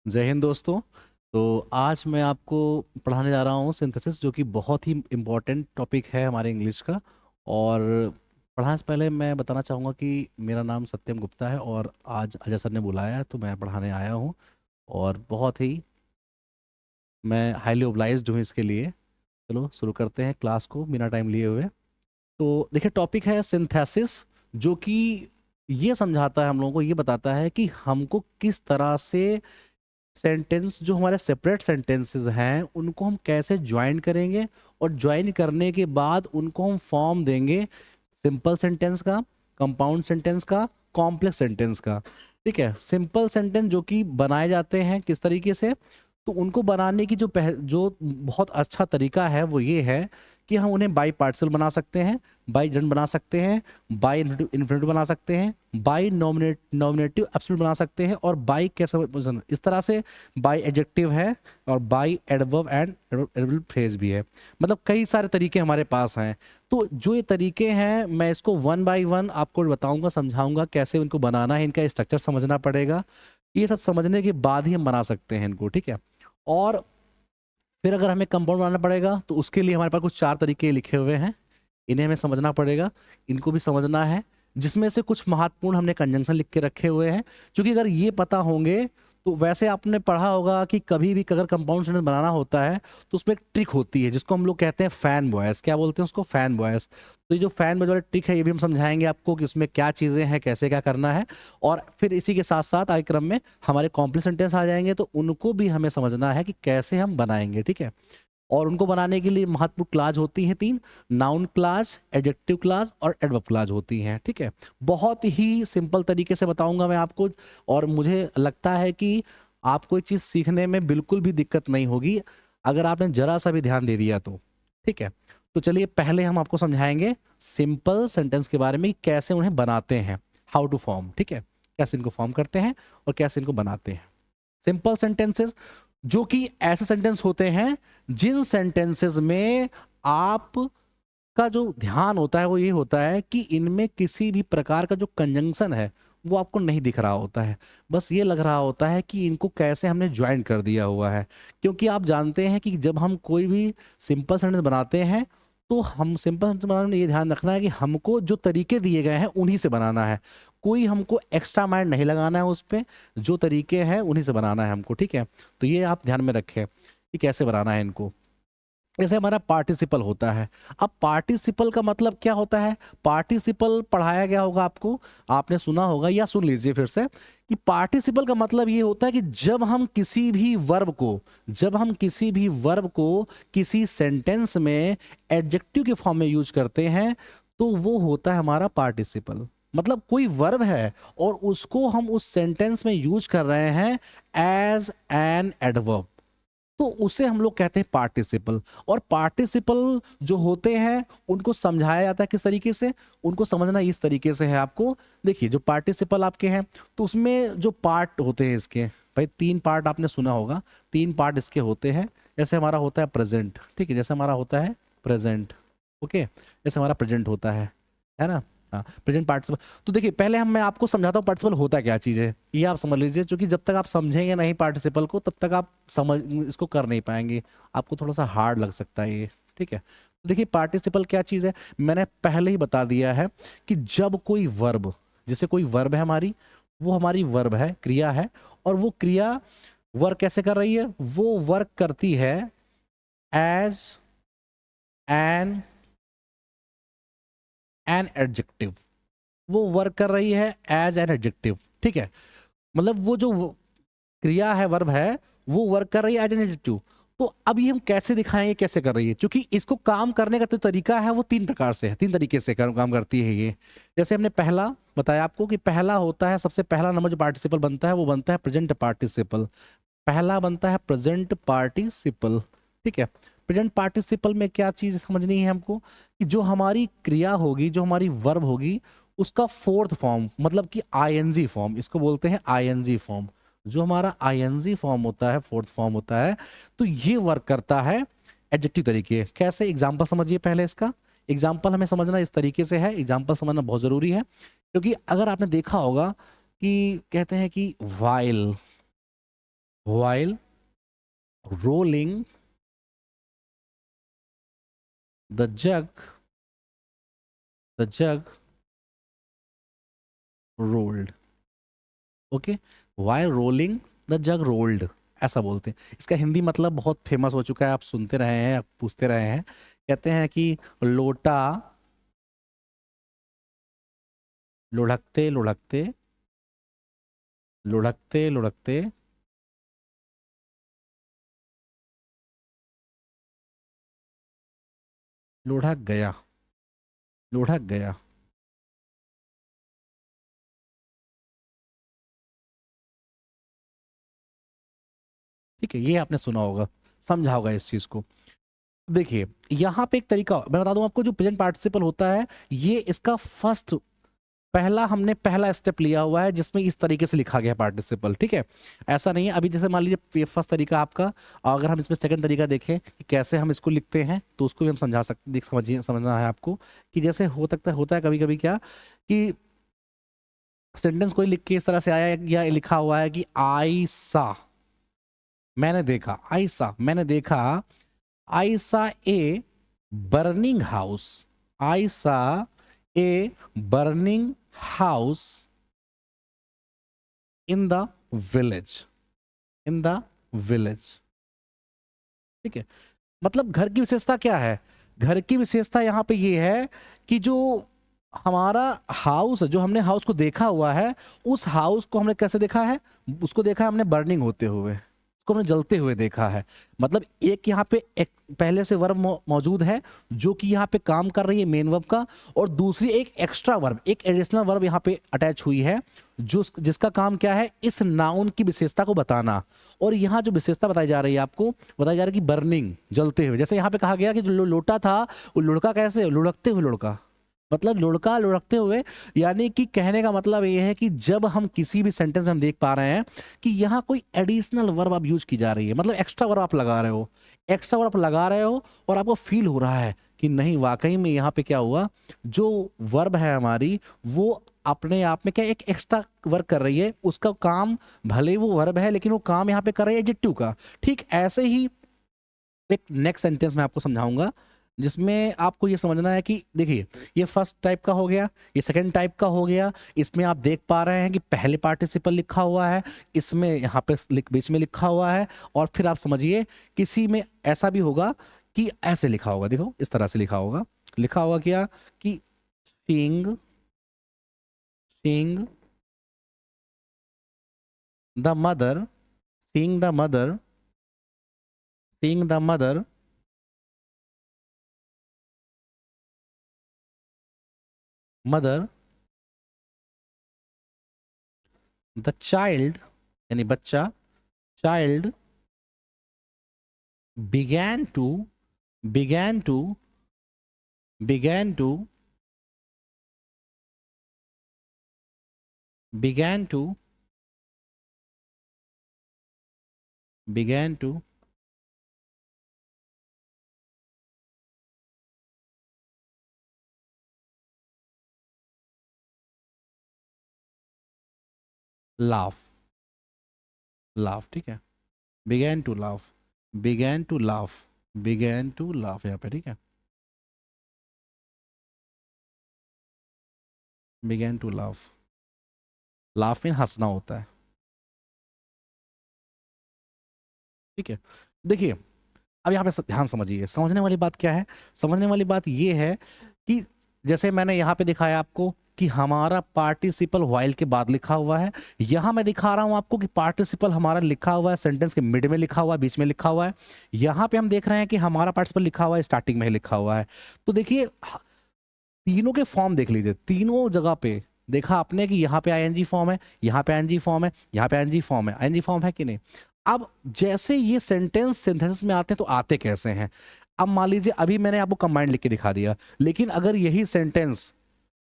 जय हिंद दोस्तों। तो आज मैं आपको पढ़ाने जा रहा हूँ सिंथेसिस, जो कि बहुत ही इम्पोर्टेंट टॉपिक है हमारे इंग्लिश का। और पढ़ाने से पहले मैं बताना चाहूँगा कि मेरा नाम सत्यम गुप्ता है और आज अजय सर ने बुलाया है तो मैं पढ़ाने आया हूँ। और बहुत ही मैं हाईली ओब्लाइज्ड हूँ इसके लिए। चलो शुरू करते हैं क्लास को बिना टाइम लिए हुए। तो देखिए, टॉपिक है सिंथेसिस, जो कि ये समझाता है, हम लोगों को ये बताता है कि हमको किस तरह से सेंटेंस, जो हमारे सेपरेट सेंटेंसेस हैं, उनको हम कैसे ज्वाइन करेंगे और ज्वाइन करने के बाद उनको हम फॉर्म देंगे सिंपल सेंटेंस का, कंपाउंड सेंटेंस का, कॉम्प्लेक्स सेंटेंस का। ठीक है, सिंपल सेंटेंस जो कि बनाए जाते हैं किस तरीके से, तो उनको बनाने की जो बहुत अच्छा तरीका है वो ये है कि हम उन्हें बाई पार्टिकल बना सकते हैं, बाई जन बना सकते हैं, बाई इन्फिनिटिव बना सकते हैं, बाई नॉमिनेटिव एब्सोल्यूट बना सकते हैं, और बाई कैसे इस तरह से बाई एडजेक्टिव है, और by adverb and adverbial phrase भी है। मतलब कई सारे तरीके हमारे पास हैं। तो जो ये तरीके हैं मैं इसको वन बाय वन आपको बताऊंगा, समझाऊंगा कैसे इनको बनाना है, इनका स्ट्रक्चर समझना पड़ेगा। ये सब समझने के बाद ही हम बना सकते हैं इनको। ठीक है, और फिर अगर हमें कंपाउंड बनाना पड़ेगा तो उसके लिए हमारे पास कुछ चार तरीके लिखे हुए हैं, इन्हें हमें समझना पड़ेगा, इनको भी समझना है। जिसमें से कुछ महत्वपूर्ण हमने कंजंक्शन लिख के रखे हुए हैं, क्योंकि अगर ये पता होंगे तो वैसे आपने पढ़ा होगा कि कभी भी अगर कंपाउंड सेंटेंस बनाना होता है तो उसमें एक ट्रिक होती है जिसको हम लोग कहते हैं फैन वॉयस। क्या बोलते हैं उसको? Fan voice. तो ये जो फैन वॉयस वाला ट्रिक है ये भी हम समझाएंगे आपको कि उसमें क्या चीज़ें हैं, कैसे क्या करना है। और फिर इसी के साथ साथ आगे क्रम में हमारे कॉम्प्लेक्स सेंटेंस आ जाएंगे तो उनको भी हमें समझना है कि कैसे हम बनाएंगे। ठीक है, और उनको बनाने के लिए महत्वपूर्ण क्लास होती हैं तीन: नाउन क्लास, एडजेक्टिव क्लास और एडवर्ब क्लास होती हैं। ठीक है, बहुत ही सिंपल तरीके से बताऊंगा मैं आपको, और मुझे लगता है कि आपको ये चीज़ सीखने में बिल्कुल भी दिक्कत नहीं होगी अगर आपने जरा सा भी ध्यान दे दिया तो। ठीक है, तो चलिए पहले हम आपको समझाएंगे सिंपल सेंटेंस के बारे में कि कैसे उन्हें बनाते हैं, हाउ टू फॉर्म। ठीक है, कैसे इनको फॉर्म करते हैं और कैसे इनको बनाते हैं। सिंपल सेंटेंसेस जो कि ऐसे सेंटेंस होते हैं जिन सेंटेंसेस में आप का जो ध्यान होता है वो ये होता है कि इनमें किसी भी प्रकार का जो कंजंक्शन है वो आपको नहीं दिख रहा होता है। बस ये लग रहा होता है कि इनको कैसे हमने ज्वाइन कर दिया हुआ है। क्योंकि आप जानते हैं कि जब हम कोई भी सिंपल सेंटेंस बनाते हैं तो हम सिंपल सेंटेंस बनाने में ये ध्यान रखना है कि हमको जो तरीके दिए गए हैं उन्हीं से बनाना है। कोई हमको एक्स्ट्रा माइंड नहीं लगाना है उस पर, जो तरीके हैं उन्हीं से बनाना है हमको। ठीक है, तो ये आप ध्यान में रखें कि कैसे बनाना है इनको। जैसे हमारा पार्टिसिपल होता है। अब पार्टिसिपल का मतलब क्या होता है? पार्टिसिपल पढ़ाया गया होगा आपको, आपने सुना होगा, या सुन लीजिए फिर से, कि पार्टिसिपल का मतलब ये होता है कि जब हम किसी भी वर्ब को किसी सेंटेंस में एडजेक्टिव के फॉर्म में यूज करते हैं तो वो होता है हमारा पार्टिसिपल। मतलब कोई वर्ब है और उसको हम उस सेंटेंस में यूज कर रहे हैं एज एन एडवर्ब, तो उसे हम लोग कहते हैं पार्टिसिपल। और पार्टिसिपल जो होते हैं उनको समझाया जाता है किस तरीके से, उनको समझना इस तरीके से है आपको। देखिए, जो पार्टिसिपल आपके हैं तो उसमें जो पार्ट होते हैं इसके, भाई तीन पार्ट आपने सुना होगा, तीन पार्ट इसके होते हैं। जैसे हमारा होता है प्रेजेंट, ठीक है, जैसे हमारा होता है प्रेजेंट, ओके, जैसे हमारा प्रेजेंट होता है ना। हाँ, प्रेजेंट पार्टिसिपल। तो देखिए पहले मैं आपको समझाता हूँ पार्टिसिपल होता क्या चीज़ है, ये आप समझ लीजिए, क्योंकि जब तक आप समझेंगे नहीं पार्टिसिपल को तब तक आप समझ इसको कर नहीं पाएंगे, आपको थोड़ा सा हार्ड लग सकता है ये। ठीक है, देखिए पार्टिसिपल क्या चीज़ है, मैंने पहले ही बता दिया है कि जब कोई वर्ब, जैसे कोई वर्ब है हमारी, वो हमारी वर्ब है, क्रिया है, और वो क्रिया वर्क कैसे कर रही है, वो वर्क करती है एज एन एन एडजेक्टिव, वो वर्क कर रही है एज एन एडजेक्टिव। ठीक है, मतलब वो जो क्रिया है, वर्ब है, वो वर्क कर रही है एज एन एडजेक्टिव। तो अब ये हम कैसे दिखाएंगे कैसे कर रही है, क्योंकि इसको काम करने का जो तरीका है वो तीन प्रकार से है, तीन तरीके से काम करती है ये। जैसे हमने पहला बताया आपको कि पहला होता है, सबसे पहला नंबर जो पार्टिसिपल बनता है वो बनता है प्रेजेंट पार्टिसिपल। पहला बनता है प्रेजेंट पार्टिसिपल। ठीक है, प्रेजेंट पार्टिसिपल में क्या चीज समझनी है हमको, कि जो हमारी क्रिया होगी, जो हमारी वर्ब होगी, उसका फोर्थ फॉर्म, मतलब कि आईएनजी फॉर्म, इसको बोलते हैं आईएनजी फॉर्म। जो हमारा आईएनजी फॉर्म होता है, फोर्थ फॉर्म होता है, तो ये वर्क करता है एडजेक्टिव तरीके। कैसे? एग्जाम्पल समझिए पहले इसका। एग्जाम्पल हमें समझना इस तरीके से है, एग्जाम्पल समझना बहुत जरूरी है, क्योंकि अगर आपने देखा होगा कि कहते हैं कि while, while rolling the jug rolled. Okay, while rolling the jug rolled, ऐसा बोलते हैं। इसका हिंदी मतलब बहुत फेमस हो चुका है, आप सुनते रहे हैं, आप पूछते रहे हैं। कहते हैं कि लोटा लुढ़कते लुढ़कते लुढ़कते लुढ़कते लुढ़क गया, लुढ़क गया। ठीक है, ये आपने सुना होगा, समझा होगा इस चीज को। देखिए यहाँ पे एक तरीका मैं बता दूं आपको, जो प्रेजेंट पार्टिसिपल होता है ये इसका फर्स्ट हमने पहला स्टेप लिया हुआ है जिसमें इस तरीके से लिखा गया है पार्टिसिपल। ठीक है, ऐसा नहीं है अभी, जैसे मान लीजिए ये फर्स्ट तरीका आपका, अगर हम इसमें सेकंड तरीका देखें कि कैसे हम इसको लिखते हैं तो उसको भी हम समझा सकते, देख समझिए, समझना है आपको कि जैसे होता है कभी कभी क्या कि सेंटेंस कोई लिख के इस तरह से आया या लिखा हुआ है कि आई सा, मैंने देखा, आई सा मैंने देखा, आई सा ए बर्निंग हाउस, आई सा a burning house in the village, in the village. ठीक है, मतलब घर की विशेषता क्या है, घर की विशेषता यहाँ पे ये है कि जो हमारा हाउस, जो हमने हाउस को देखा हुआ है, उस हाउस को हमने कैसे देखा है, उसको देखा है हमने बर्निंग होते हुए, उसको हमने जलते हुए देखा है। मतलब एक यहाँ पे एक पहले से वर्ब मौजूद है जो कि यहाँ पे काम कर रही है मेन वर्ब का, और दूसरी एक एक्स्ट्रा वर्ब, एक एडिशनल वर्ब यहाँ पे अटैच हुई है जो जिसका काम क्या है, इस नाउन की विशेषता को बताना। और यहाँ जो विशेषता बताई जा रही है आपको, बताई जा रही है कि बर्निंग, जलते हुए। जैसे यहाँ पे कहा गया कि जो लोटा था वो लुढ़का कैसे, लुढ़कते हुए लुढ़का, मतलब लुढ़का लुढ़कते हुए, यानी कि कहने का मतलब ये है कि जब हम किसी भी सेंटेंस में हम देख पा रहे हैं कि यहाँ कोई एडिशनल वर्ब आप यूज की जा रही है, मतलब एक्स्ट्रा वर्ब आप लगा रहे हो, एक्स्ट्रा वर्ब लगा रहे हो और आपको फील हो रहा है कि नहीं वाकई में यहाँ पे क्या हुआ, जो वर्ब है हमारी वो अपने आप में क्या एक एक्स्ट्रा वर्क कर रही है, उसका काम भले ही वो वर्ब है लेकिन वो काम यहाँ पे कर रही है एडजेक्टिव का। ठीक ऐसे ही एक नेक्स्ट सेंटेंस में आपको समझाऊंगा जिसमें आपको ये समझना है कि देखिए ये फर्स्ट टाइप का हो गया, ये सेकंड टाइप का हो गया। इसमें आप देख पा रहे हैं कि पहले पार्टिसिपल लिखा हुआ है, इसमें यहाँ पे बीच में लिखा हुआ है, और फिर आप समझिए किसी में ऐसा भी होगा कि ऐसे लिखा होगा, देखो इस तरह से लिखा होगा, लिखा होगा क्या कि seeing seeing the mother, seeing the mother, seeing the mother, mother, the child यानी बच्चा, child began to began to began to began to began to laugh, laugh। ठीक है, began to laugh, began to laugh, began to laugh यहाँ पे। ठीक है, began to laugh, laugh में हंसना होता है। ठीक है, देखिए अब यहाँ पे ध्यान समझिए, समझने वाली बात क्या है, समझने वाली बात ये है कि जैसे मैंने यहाँ पे दिखाया आपको कि हमारा पार्टिसिपल व्हाइल के बाद लिखा हुआ है, यहाँ मैं दिखा रहा हूँ आपको कि पार्टिसिपल हमारा लिखा हुआ है सेंटेंस के मिड में लिखा हुआ है, बीच में लिखा हुआ है। यहाँ पे हम देख रहे हैं कि हमारा पार्टिसिपल लिखा हुआ है स्टार्टिंग में ही लिखा हुआ है। तो देखिए तीनों के फॉर्म देख लीजिए, तीनों जगह पे देखा आपने कि यहाँ पे आईएनजी फॉर्म है, यहाँ पे आईएनजी फॉर्म है, यहाँ पे आईएनजी फॉर्म है, आईएनजी फॉर्म है कि नहीं। अब जैसे ये सेंटेंस सिंथेसिस में आते हैं तो आते कैसे हैं, अब मान लीजिए अभी मैंने आपको कंबाइंड लिख के दिखा दिया, लेकिन अगर यही सेंटेंस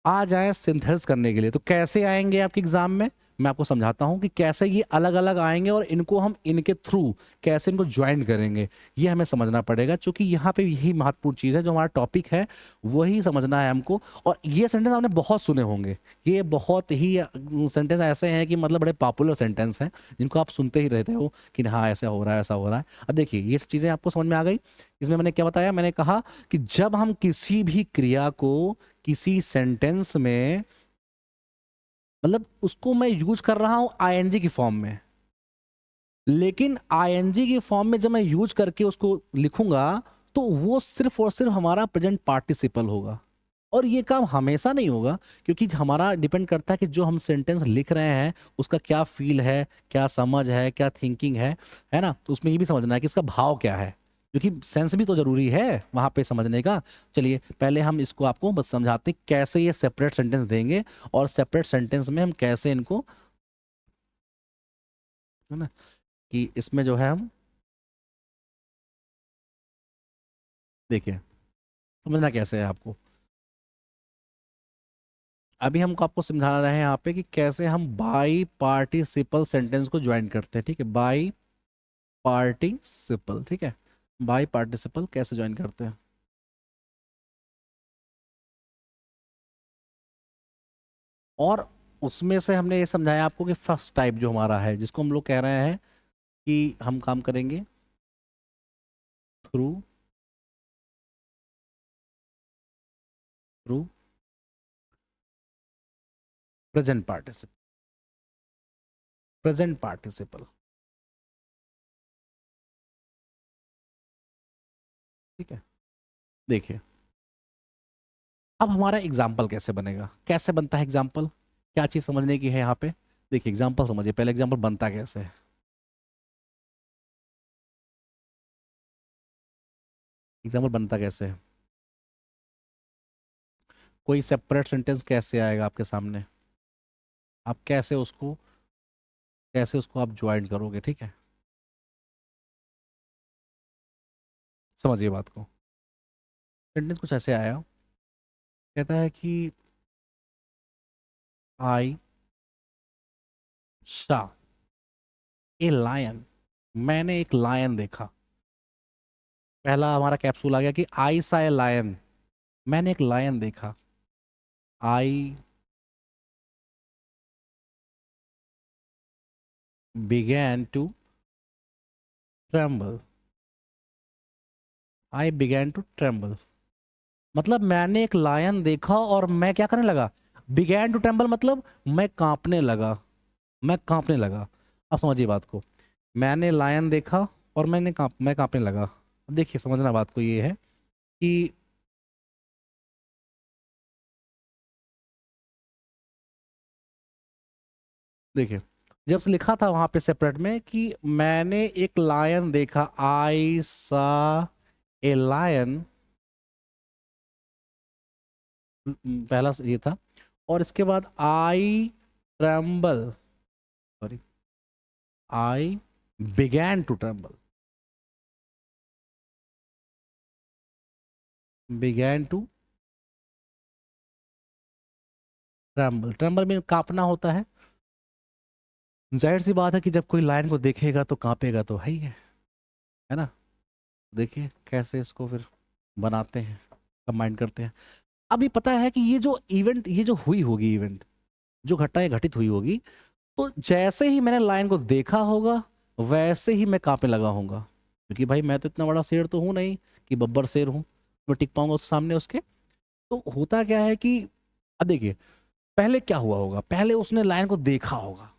आ जाए सिंथेसिस करने के लिए तो कैसे आएंगे आपके एग्जाम में, मैं आपको समझाता हूँ कि कैसे ये अलग अलग आएंगे और इनको हम इनके थ्रू कैसे इनको ज्वाइन करेंगे, ये हमें समझना पड़ेगा, क्योंकि यहाँ पे यही महत्वपूर्ण चीज़ है, जो हमारा टॉपिक है वही समझना है हमको। और ये सेंटेंस आपने बहुत सुने होंगे, ये बहुत ही सेंटेंस ऐसे हैं कि मतलब बड़े पॉपुलर सेंटेंस हैं जिनको आप सुनते ही रहते हो कि हाँ ऐसा हो रहा है, ऐसा हो रहा है। अब देखिए ये सब चीज़ें आपको समझ में आ गई। इसमें मैंने क्या बताया, मैंने कहा कि जब हम किसी भी क्रिया को किसी सेंटेंस में, मतलब उसको मैं यूज कर रहा हूं आईएनजी की फॉर्म में, लेकिन आईएनजी की फॉर्म में जब मैं यूज करके उसको लिखूंगा तो वो सिर्फ और सिर्फ हमारा प्रेजेंट पार्टिसिपल होगा। और ये काम हमेशा नहीं होगा, क्योंकि हमारा डिपेंड करता है कि जो हम सेंटेंस लिख रहे हैं उसका क्या फील है, क्या समझ है, क्या थिंकिंग है ना। तो उसमें ये भी समझना है कि इसका भाव क्या है, क्योंकि सेंस भी तो जरूरी है वहां पे समझने का। चलिए पहले हम इसको आपको बस समझाते हैं कैसे ये सेपरेट सेंटेंस देंगे, और सेपरेट सेंटेंस में हम कैसे इनको, है ना, कि इसमें जो है हम देखिए समझना कैसे है आपको। अभी हमको आपको समझा रहे हैं यहाँ पे कि कैसे हम बाई पार्टिसिपल सेंटेंस को ज्वाइन करते हैं, ठीक है, बाई पार्टिसिपल, ठीक है, बाई पार्टिसिपल कैसे ज्वाइन करते हैं। और उसमें से हमने ये समझाया आपको कि फर्स्ट टाइप जो हमारा है, जिसको हम लोग कह रहे हैं कि हम काम करेंगे through through present participle, present participle, ठीक है। देखिए अब हमारा एग्जाम्पल कैसे बनेगा, कैसे बनता है एग्जाम्पल, क्या चीज़ समझने की है यहाँ पे। देखिए एग्जाम्पल समझिए, पहले एग्जाम्पल बनता कैसे है। एग्जाम्पल बनता कैसे है, कोई सेपरेट सेंटेंस कैसे आएगा आपके सामने, आप कैसे उसको आप ज्वाइन करोगे, ठीक है। समझिए बात को। सेंटेंस कुछ ऐसे आया, कहता है कि आई सा ए लायन, मैंने एक लायन देखा। पहला हमारा कैप्सूल आ गया कि आई सा ए लायन, मैंने एक लायन देखा। I began to tremble, I began to tremble, मतलब मैंने एक लायन देखा और मैं क्या करने लगा, बिगैन टू ट्रेम्बल मतलब मैं कांपने लगा, मैं कांपने लगा। अब समझिए बात को, मैंने लायन देखा और मैं कांपने लगा। अब देखिए समझना बात को ये है कि देखिए जब से लिखा था वहां पे सेपरेट में कि मैंने एक लायन देखा, आई सा ए लायन, पहला ये था। और इसके बाद I tremble, sorry, I began to tremble, began to tremble, tremble में कांपना होता है। जाहिर सी बात है कि जब कोई लायन को देखेगा तो कांपेगा तो है ही है ना। देखिए कैसे इसको फिर बनाते हैं, कंबाइन करते हैं। अभी पता है कि ये जो इवेंट, ये जो हुई होगी इवेंट, जो घटना ये घटित हुई होगी, तो जैसे ही मैंने लायन को देखा होगा वैसे ही मैं कांपने लगा होऊंगा, क्योंकि भाई मैं तो इतना बड़ा शेर तो हूं नहीं कि बब्बर शेर हूं, मैं टिक पाऊंगा उसके सामने उसके। तो होता क्या है कि अब देखिए पहले क्या हुआ होगा, पहले उसने लायन को देखा होगा,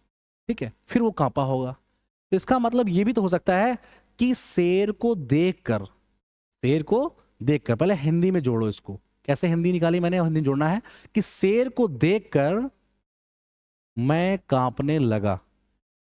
ठीक है, फिर वो कांपा होगा। तो इसका मतलब ये भी तो हो सकता है कि शेर को देखकर, शेर को देखकर, पहले हिंदी में जोड़ो इसको, कैसे हिंदी निकाली मैंने, हिंदी जोड़ना है कि शेर को देखकर मैं कांपने लगा।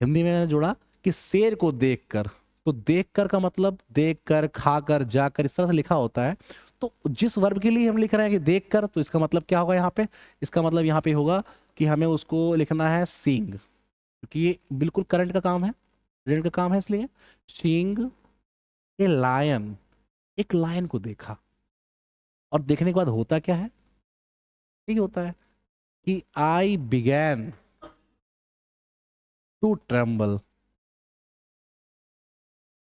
हिंदी में मैंने जोड़ा कि शेर को देखकर, तो देखकर का मतलब देखकर, खाकर, जाकर, इस तरह से लिखा होता है। तो जिस वर्ब के लिए हम लिख रहे हैं कि देखकर, तो इसका मतलब क्या होगा यहाँ पे, इसका मतलब यहाँ पे होगा कि हमें उसको लिखना है सींग, क्योंकि ये बिल्कुल करंट का काम है, करंट का काम है, इसलिए सींग ए लायन, एक लायन को देखा। और देखने के बाद होता क्या है, ठीक होता है कि I began, to tremble,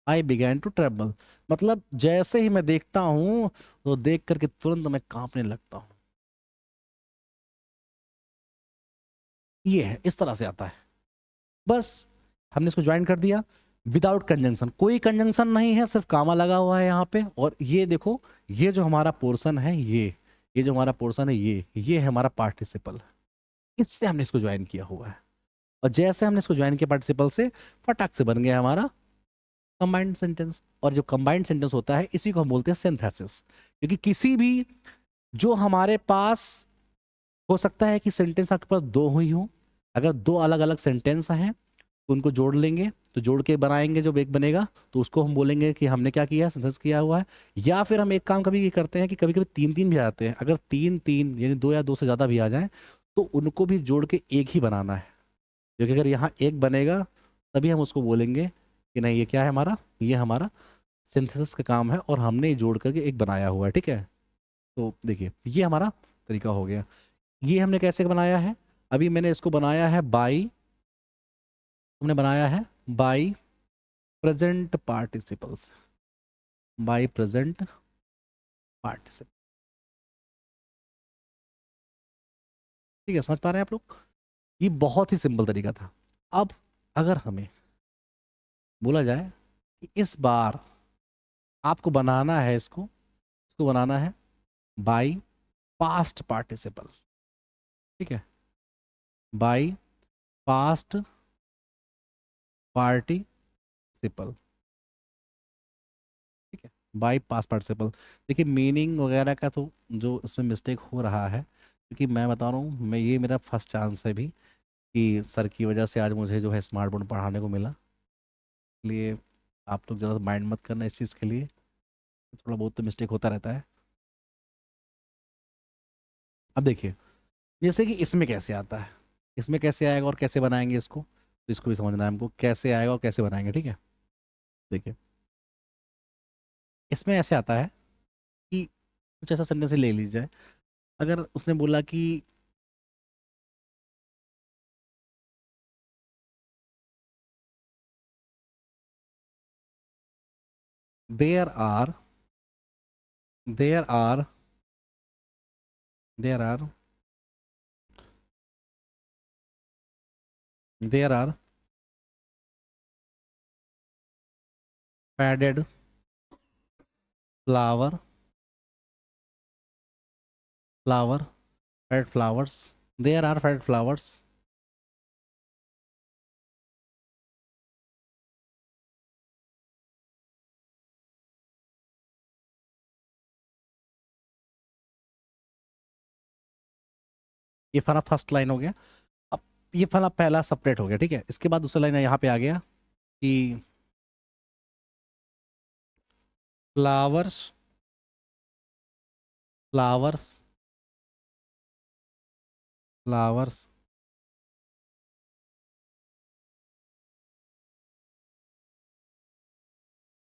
I began to tremble, मतलब जैसे ही मैं देखता हूं तो देख करके तुरंत मैं कांपने लगता हूं। ये है, इस तरह से आता है। बस हमने इसको ज्वाइन कर दिया विदाउट कंजंक्शन, कोई कंजंक्शन नहीं है, सिर्फ कामा लगा हुआ है यहाँ पे। और ये देखो, ये जो हमारा पोर्शन है, ये जो हमारा पोर्शन है, ये है हमारा पार्टिसिपल, इससे हमने इसको ज्वाइन किया हुआ है। और जैसे हमने इसको ज्वाइन किया पार्टिसिपल से, फटाक से बन गया हमारा कंबाइंड सेंटेंस। और जो कंबाइंड सेंटेंस होता है इसी को हम बोलते हैं सिंथेसिस। क्योंकि किसी भी, जो हमारे पास हो सकता है कि सेंटेंस आपके पास दो ही हो, अगर दो अलग अलग सेंटेंस हैं तो उनको जोड़ लेंगे, तो जोड़ के बनाएंगे जो एक बनेगा, तो उसको हम बोलेंगे कि हमने क्या किया, सिंथेसिस किया हुआ है। या फिर हम एक काम कभी ये करते हैं कि कभी कभी तीन तीन भी आते हैं, अगर तीन तीन यानी दो या दो से ज़्यादा भी आ जाए तो उनको भी जोड़ के एक ही बनाना है। क्योंकि अगर यहाँ एक बनेगा तभी हम उसको बोलेंगे कि नहीं ये क्या है हमारा, ये हमारा सिंथेसिस का काम है और हमने ये जोड़ करके एक बनाया हुआ है। ठीक है, तो देखिए ये हमारा तरीका हो गया। ये हमने कैसे बनाया है, अभी मैंने इसको बनाया है बाई, हमने बनाया है by present participles, by present participle. ठीक है, समझ पा रहे हैं आप लोग? ये बहुत ही सिंपल तरीका था। अब अगर हमें बोला जाए कि इस बार आपको बनाना है इसको, इसको बनाना है बाई पास्ट पार्टिसिपल। ठीक है, बाई पास्ट पार्टिसिपल। ठीक है, बाई पास्ट पार्टिसिपल। देखिए मीनिंग वगैरह का तो जो इसमें मिस्टेक हो रहा है, क्योंकि मैं बता रहा हूँ, मैं ये मेरा फर्स्ट चांस है भी कि सर की वजह से आज मुझे जो है स्मार्ट बोर्ड पढ़ाने को मिला। इसलिए आप लोग ज़रा माइंड मत करना इस चीज़ के लिए, थोड़ा बहुत तो मिस्टेक होता रहता है। अब देखिए, जैसे कि इसमें कैसे आता है, इसमें कैसे आएगा और कैसे बनाएंगे इसको, तो इसको भी समझना है हमको, कैसे आएगा और कैसे बनाएंगे। ठीक है, देखिए इसमें ऐसे आता है कि कुछ ऐसा सेंटेंस ले लीजिए, अगर उसने बोला कि there are there are there are there are padded flower flower fade flowers, there are fade flowers. ये फला फर्स्ट लाइन हो गया। अब ये फला पहला सेपरेट हो गया। ठीक है, इसके बाद दूसरा लाइन यहाँ पे आ गया कि flowers flowers flowers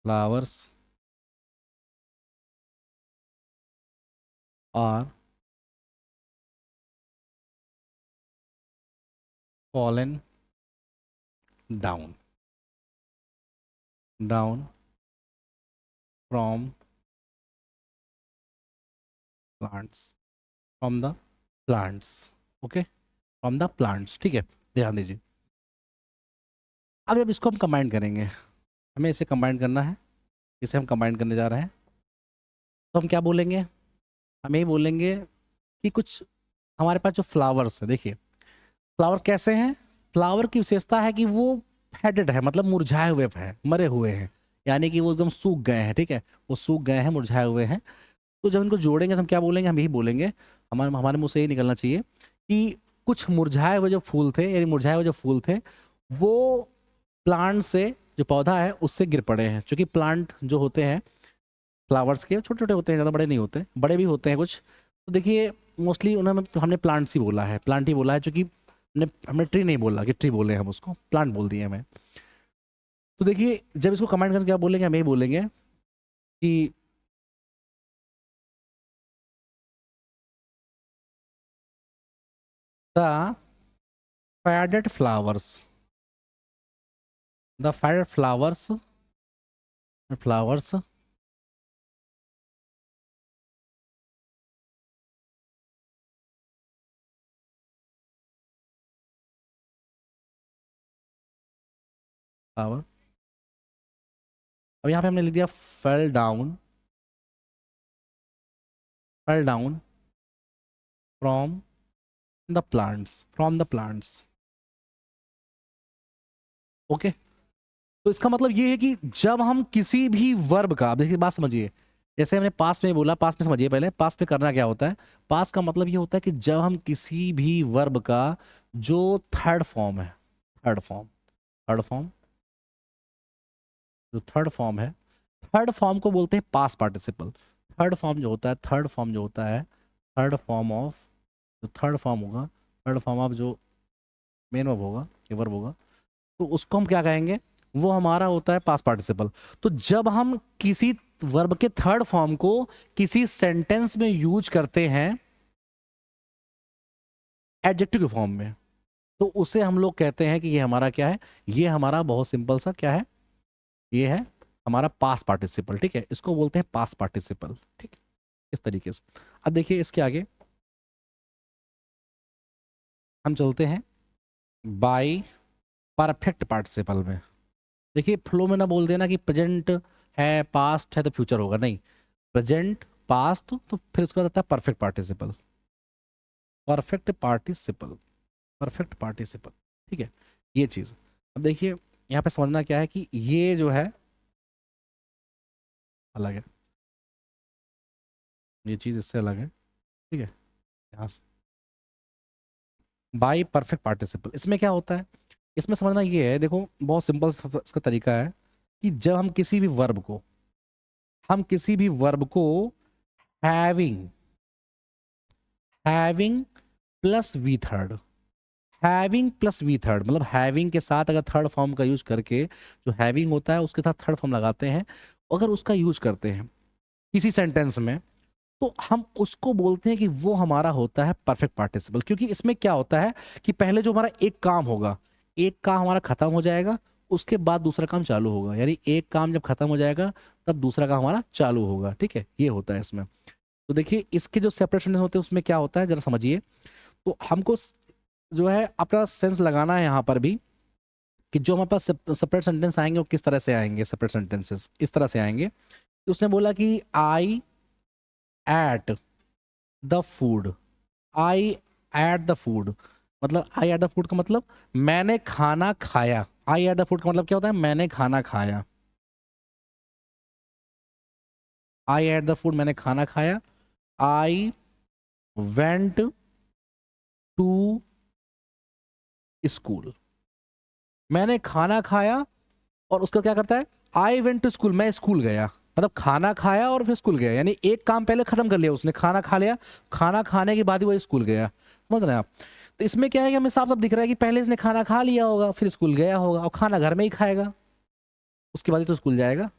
flowers are fallen down down from plants, from the plants. Okay, from the plants. ठीक है, ध्यान दीजिए। अब इसको हम कंबाइन करेंगे, हमें इसे कंबाइन करना है, इसे हम कंबाइन करने जा रहे हैं। तो हम क्या बोलेंगे, हम यही बोलेंगे कि कुछ हमारे पास जो फ्लावर्स है, देखिए फ्लावर कैसे हैं, फ्लावर की विशेषता है कि वो फेडेड है, मतलब मुरझाए हुए हैं, मरे हुए हैं, यानी कि वो एकदम सूख गए हैं। ठीक है, वो सूख गए हैं, मुरझाए हुए हैं। तो जब इनको जोड़ेंगे तो हम क्या बोलेंगे, हम यही बोलेंगे, हमारे हमारे मुंह से यही निकलना चाहिए कि कुछ मुरझाए हुए जो फूल थे, यानी मुरझाए हुए जो फूल थे वो प्लांट से, जो पौधा है उससे गिर पड़े हैं। क्योंकि प्लांट जो होते हैं फ्लावर्स के छोटे छोटे होते हैं, ज़्यादा बड़े नहीं होते, बड़े भी होते हैं कुछ। तो देखिए मोस्टली उन्होंने हमने प्लांट्स ही बोला है, प्लांट ही बोला है, क्योंकि हमने हमने ट्री नहीं बोला कि ट्री बोले, हम उसको प्लांट बोल दिए हमें। तो देखिए जब इसको कमेंट करके क्या बोलेंगे, हम यही बोलेंगे कि the padded flowers the fire flowers, flowers flower. अब यहाँ पे हमने लिख दिया fell down, fell down from the plants, from the plants. Okay, तो इसका मतलब ये है कि जब हम किसी भी वर्ब का, अब देखिए बात समझिए, जैसे हमने पास में बोला, पास में समझिए पहले, पास में करना क्या होता है। पास का मतलब ये होता है कि जब हम किसी भी वर्ब का जो थर्ड फॉर्म है, थर्ड फॉर्म, थर्ड फॉर्म, जो थर्ड फॉर्म है, थर्ड फॉर्म को बोलते हैं पास पार्टिसिपल। थर्ड फॉर्म जो होता है, थर्ड फॉर्म जो होता है, थर्ड फॉर्म ऑफ, जो थर्ड फॉर्म होगा, थर्ड फॉर्म ऑफ जो मेन वर्ब होगा, ये वर्ब होगा, तो उसको हम क्या कहेंगे, वो हमारा होता है पास पार्टिसिपल। तो जब हम किसी वर्ब के थर्ड फॉर्म को किसी सेंटेंस में यूज करते हैं एडजेक्टिव के फॉर्म में, तो उसे हम लोग कहते हैं कि ये हमारा क्या है, ये हमारा बहुत सिंपल सा क्या है, ये है हमारा पास पार्टिसिपल। ठीक है, इसको बोलते हैं पास पार्टिसिपल। ठीक है, इस तरीके से। अब देखिए इसके आगे हम चलते हैं बाय परफेक्ट पार्टिसिपल में। देखिए फ्लो में ना बोल देना कि प्रेजेंट है, पास्ट है तो फ्यूचर होगा, नहीं, प्रेजेंट पास्ट तो फिर उसका आता है perfect participle, perfect participle, perfect participle. ठीक है, ये चीज़। अब देखिए यहाँ पे समझना क्या है कि ये जो है अलग है, ये चीज़ इससे अलग है। ठीक है, यहाँ से बाई परफेक्ट पार्टिसिपल, इसमें क्या होता है, इसमें समझना ये है, देखो बहुत सिंपल इसका तरीका है कि जब हम किसी भी वर्ब को, हम किसी भी वर्ब को having, having plus V third, having plus V third, मतलब हैविंग के साथ अगर थर्ड फॉर्म का यूज करके, जो हैविंग होता है उसके साथ थर्ड फॉर्म लगाते हैं, अगर उसका यूज करते हैं किसी सेंटेंस में, तो हम उसको बोलते हैं कि वो हमारा होता है परफेक्ट पार्टिसिपल। क्योंकि इसमें क्या होता है कि पहले जो हमारा एक काम होगा, एक काम हमारा खत्म हो जाएगा, उसके बाद दूसरा काम चालू होगा, यानी एक काम जब खत्म हो जाएगा तब दूसरा काम हमारा चालू होगा। ठीक है, ये होता है इसमें। तो देखिए इसके जो सेपरेट सेंटेंस होते हैं उसमें क्या होता है जरा समझिए। तो हमको जो है अपना सेंस लगाना है यहाँ पर भी कि जो हमारे पास सेपरेट सेंटेंस आएंगे वो किस तरह से आएंगे। सेपरेट सेंटेंसेस इस तरह से आएंगे, तो उसने बोला कि I ate the food, I ate the food, मतलब आई एट द फूड का मतलब मैंने खाना खाया। आई एट द फूड का मतलब क्या होता है, मैंने खाना खाया। आई एट द फूड, मैंने खाना खाया। आई वेंट टू स्कूल, मैंने खाना खाया और उसका क्या करता है, आई वेंट टू स्कूल, मैं स्कूल गया, मतलब खाना खाया और फिर स्कूल गया, यानी एक काम पहले खत्म कर लिया उसने, खाना खा लिया, खाना खाने के बाद ही वो स्कूल गया। समझ रहे हैं आप। तो इसमें क्या है कि हमें साफ साफ दिख रहा है कि पहले इसने खाना खा लिया होगा, फिर स्कूल गया होगा, और खाना घर में ही खाएगा, उसके बाद ही तो स्कूल जाएगा।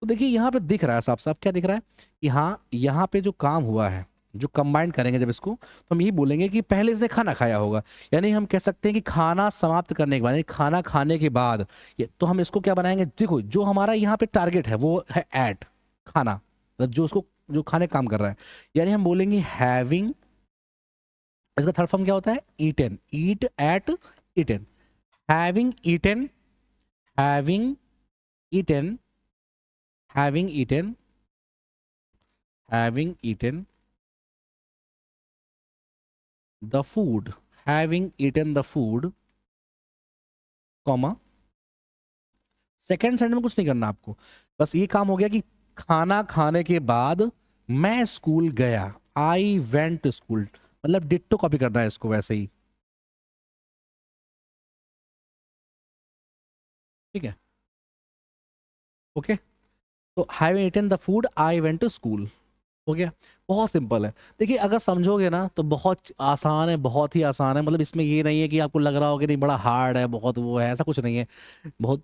तो देखिए यहाँ पे दिख रहा है साफ साफ, क्या दिख रहा है कि हाँ यहाँ पे जो काम हुआ है, जो कंबाइंड करेंगे जब इसको, तो हम यही बोलेंगे कि पहले इसने खाना खाया होगा। यानी हम कह सकते हैं कि खाना समाप्त करने के बाद, यानी खाना खाने के बाद, ये तो हम इसको क्या बनाएंगे, देखो जो हमारा यहाँ पे टारगेट है वो है एट, खाना, मतलब जो उसको, जो खाने का काम कर रहा है, यानी हम बोलेंगे हैविंग, इसका थर्ड फॉर्म क्या होता है, eaten, eat ate eaten, having eaten, having eaten, having eaten, having eaten the food, having eaten the food, comma, second sentence में कुछ नहीं करना आपको, बस ये काम हो गया कि खाना खाने के बाद मैं स्कूल गया, आई वेंट टू स्कूल, मतलब डिट्टो कॉपी करना है इसको वैसे ही। ठीक है, ओके। तो having eaten the food I went to school, हो गया। बहुत सिंपल है। देखिए अगर समझोगे ना तो बहुत आसान है, बहुत ही आसान है, मतलब इसमें ये नहीं है कि आपको लग रहा हो कि नहीं बड़ा हार्ड है, बहुत वो है, ऐसा कुछ नहीं है। बहुत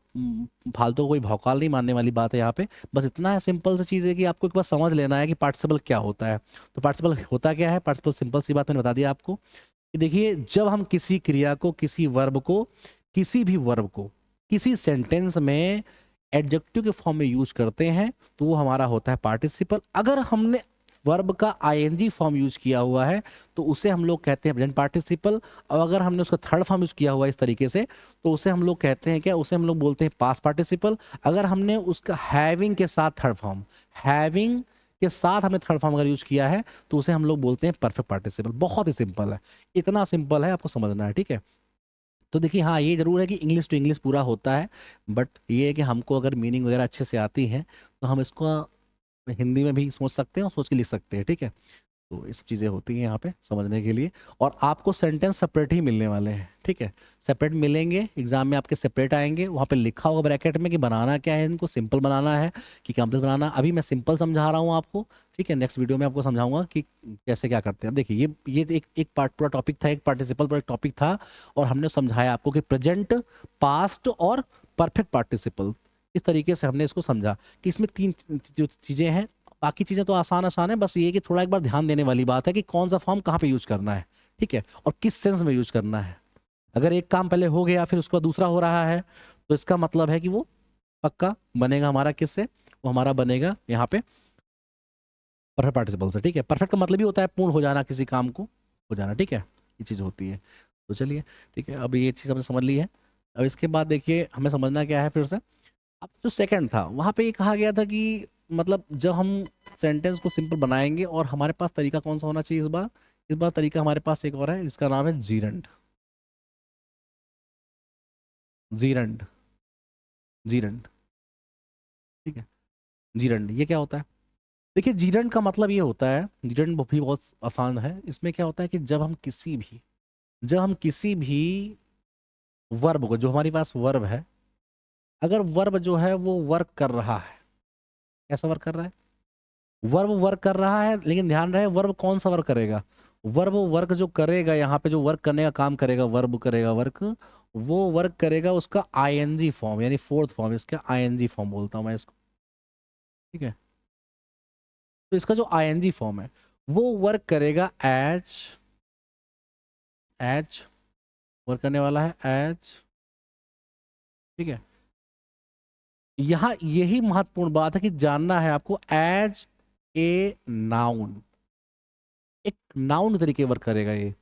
फालतू कोई भौकाल नहीं मानने वाली बात है यहाँ पे। बस इतना है, सिंपल सी चीज़ है कि आपको एक बार समझ लेना है कि पार्टिसिपल क्या होता है। तो पार्टिसिपल होता क्या है, पार्टिसिपल सिंपल सी बात मैंने बता दिया आपको कि देखिए जब हम किसी क्रिया को, किसी वर्ब को, किसी भी वर्ब को किसी सेंटेंस में एडजेक्टिव के फॉर्म में यूज करते हैं तो वो हमारा होता है पार्टिसिपल। अगर हमने वर्ब का आईएनजी फॉर्म यूज किया हुआ है तो उसे हम लोग कहते हैं प्रेजेंट पार्टिसिपल। और अगर हमने उसका थर्ड फॉर्म यूज किया हुआ है इस तरीके से तो उसे हम लोग कहते हैं क्या, उसे हम लोग बोलते हैं पास्ट पार्टिसिपल। अगर हमने उसका हैविंग के साथ थर्ड फॉर्म, हैविंग के साथ हमने थर्ड फॉर्म अगर यूज किया है तो उसे हम लोग बोलते हैं परफेक्ट पार्टिसिपल। बहुत ही सिंपल है, इतना सिंपल है, आपको समझना है, ठीक है। तो देखिए हाँ, ये जरूर है कि इंग्लिश टू इंग्लिश पूरा होता है, बट ये है कि हमको अगर मीनिंग वगैरह अच्छे से आती है तो हम इसको हिंदी में भी सोच सकते हैं और सोच के लिख सकते हैं, ठीक है। तो ये सब चीज़ें होती हैं यहाँ पे समझने के लिए। और आपको सेंटेंस सेपरेट ही मिलने वाले हैं, ठीक है, सेपरेट मिलेंगे, एग्जाम में आपके सेपरेट आएंगे। वहाँ पे लिखा होगा ब्रैकेट में कि बनाना क्या है, इनको सिंपल बनाना है कि कॉम्प्लेक्स बनाना। अभी मैं सिंपल समझा रहा हूँ आपको, ठीक है, नेक्स्ट वीडियो में आपको समझाऊंगा कि कैसे क्या करते हैं। अब देखिए ये एक पार्ट पूरा टॉपिक था, एक पार्टिसिपल पूरा टॉपिक था, और हमने समझाया आपको कि प्रेजेंट, पास्ट और परफेक्ट पार्टिसिपल, इस तरीके से हमने इसको समझा कि इसमें तीन जो चीज़ें हैं। बाकी चीज़ें तो आसान आसान है, बस ये कि थोड़ा एक बार ध्यान देने वाली बात है कि कौन सा फॉर्म कहाँ पे यूज करना है, ठीक है, और किस सेंस में यूज करना है। अगर एक काम पहले हो गया फिर उसके बाद दूसरा हो रहा है तो इसका मतलब है कि वो पक्का बनेगा हमारा किससे, वो हमारा बनेगा यहाँ पे परफेक्ट पार्टिसिपल से, ठीक है। परफेक्ट का मतलब ही होता है पूर्ण हो जाना, किसी काम को हो जाना, ठीक है, ये चीज़ होती है। तो चलिए ठीक है, अब ये चीज़ हमने समझ ली है। अब इसके बाद देखिए हमें समझना क्या है फिर से। अब जो सेकंड था वहाँ पे ये कहा गया था कि मतलब जब हम सेंटेंस को सिंपल बनाएंगे, और हमारे पास तरीका कौन सा होना चाहिए इस बार तरीका हमारे पास एक और है जिसका नाम है जीरंड। जीरंड, जीरंड, ठीक है, जीरंड ये क्या होता है। देखिए जीरंड का मतलब ये होता है, जीरंड भी बहुत आसान है। इसमें क्या होता है कि जब हम किसी भी वर्ब को, जो हमारे पास वर्ब है, अगर वर्ब जो है वो वर्क कर रहा है, कैसा वर्क कर रहा है, वर्ब वर्क कर रहा है, लेकिन ध्यान रहे वर्ब कौन सा वर्क करेगा। वर्ब वर्क जो करेगा, यहाँ पे जो वर्क करने का काम करेगा, वर्ब करेगा वर्क, वो वर्क करेगा उसका आईएनजी फॉर्म, यानी फोर्थ फॉर्म, इसका आईएनजी फॉर्म बोलता हूँ मैं इसको, ठीक है। तो इसका जो आईएनजी फॉर्म है वो वर्क करेगा एज, एज वर्क करने वाला है एज, ठीक है। यहाँ यही महत्वपूर्ण बात है कि जानना है आपको, एज ए नाउन, एक नाउन तरीके वर्क करेगा ये,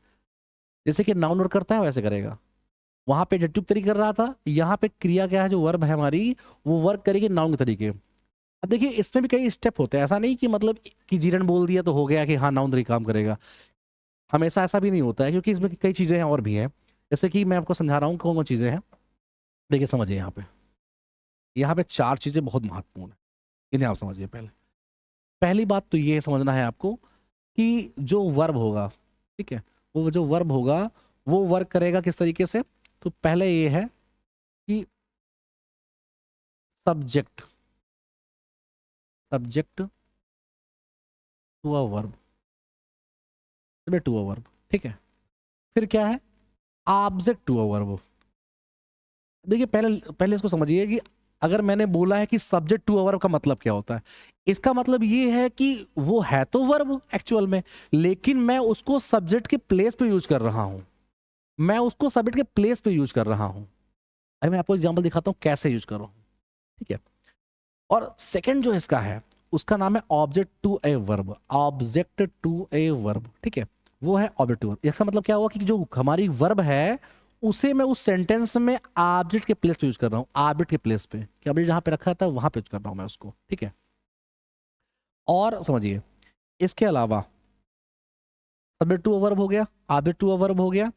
जैसे कि नाउन वर्क करता है वैसे करेगा। वहां पे एडजेक्टिव तरीके कर रहा था, यहाँ पे क्रिया क्या है, जो वर्ब है हमारी, वो वर्क करेगी नाउन के तरीके। अब देखिए इसमें भी कई स्टेप होते हैं, ऐसा नहीं कि मतलब कि जीरन बोल दिया तो हो गया कि हाँ नाउन तरीके काम करेगा, हमेशा ऐसा भी नहीं होता है, क्योंकि इसमें कई चीजें हैं और भी हैं। जैसे कि मैं आपको समझा रहा हूँ कौन कौन चीजें हैं। देखिए समझिए यहाँ पे चार चीजें बहुत महत्वपूर्ण है, इन्हें आप समझिए। पहली बात तो ये समझना है आपको कि जो वर्ब होगा, ठीक है, वो जो वर्ब होगा वो वर्क करेगा किस तरीके से। तो पहले ये है कि subject, subject to a verb, to a verb, ठीक है। फिर क्या है, ऑब्जेक्ट टू अ वर्ब। देखिए पहले पहले इसको समझिए कि अगर मैंने बोला है कि सब्जेक्ट टू अ वर्ब का मतलब क्या होता है, इसका मतलब ये है कि वो है तो वर्ब एक्चुअल में, लेकिन मैं उसको सब्जेक्ट के प्लेस पे यूज कर रहा हूं, मैं उसको सब्जेक्ट के प्लेस पे यूज कर रहा हूं। अभी मैं आपको एग्जांपल दिखाता हूं कैसे यूज कर रहा हूं, ठीक है। और सेकंड जो इसका है उसका नाम है object to a verb, object to a verb, ठीक है, वो है ऑब्जेक्ट टू वर्ब। इसका मतलब क्या हुआ कि जो हमारी वर्ब है उसे मैं उस सेंटेंस में ऑब्जेक्ट के प्लेस पे यूज कर रहा हूँ, ऑब्जेक्ट के प्लेस पे, कि ऑब्जेक्ट जहां पे रखा था वहां पे यूज कर रहा हूं मैं उसको, ठीक है। और समझिए इसके अलावा सब्जेक्ट टू वर्ब हो गया, ऑब्जेक्ट टू वर्ब हो गया,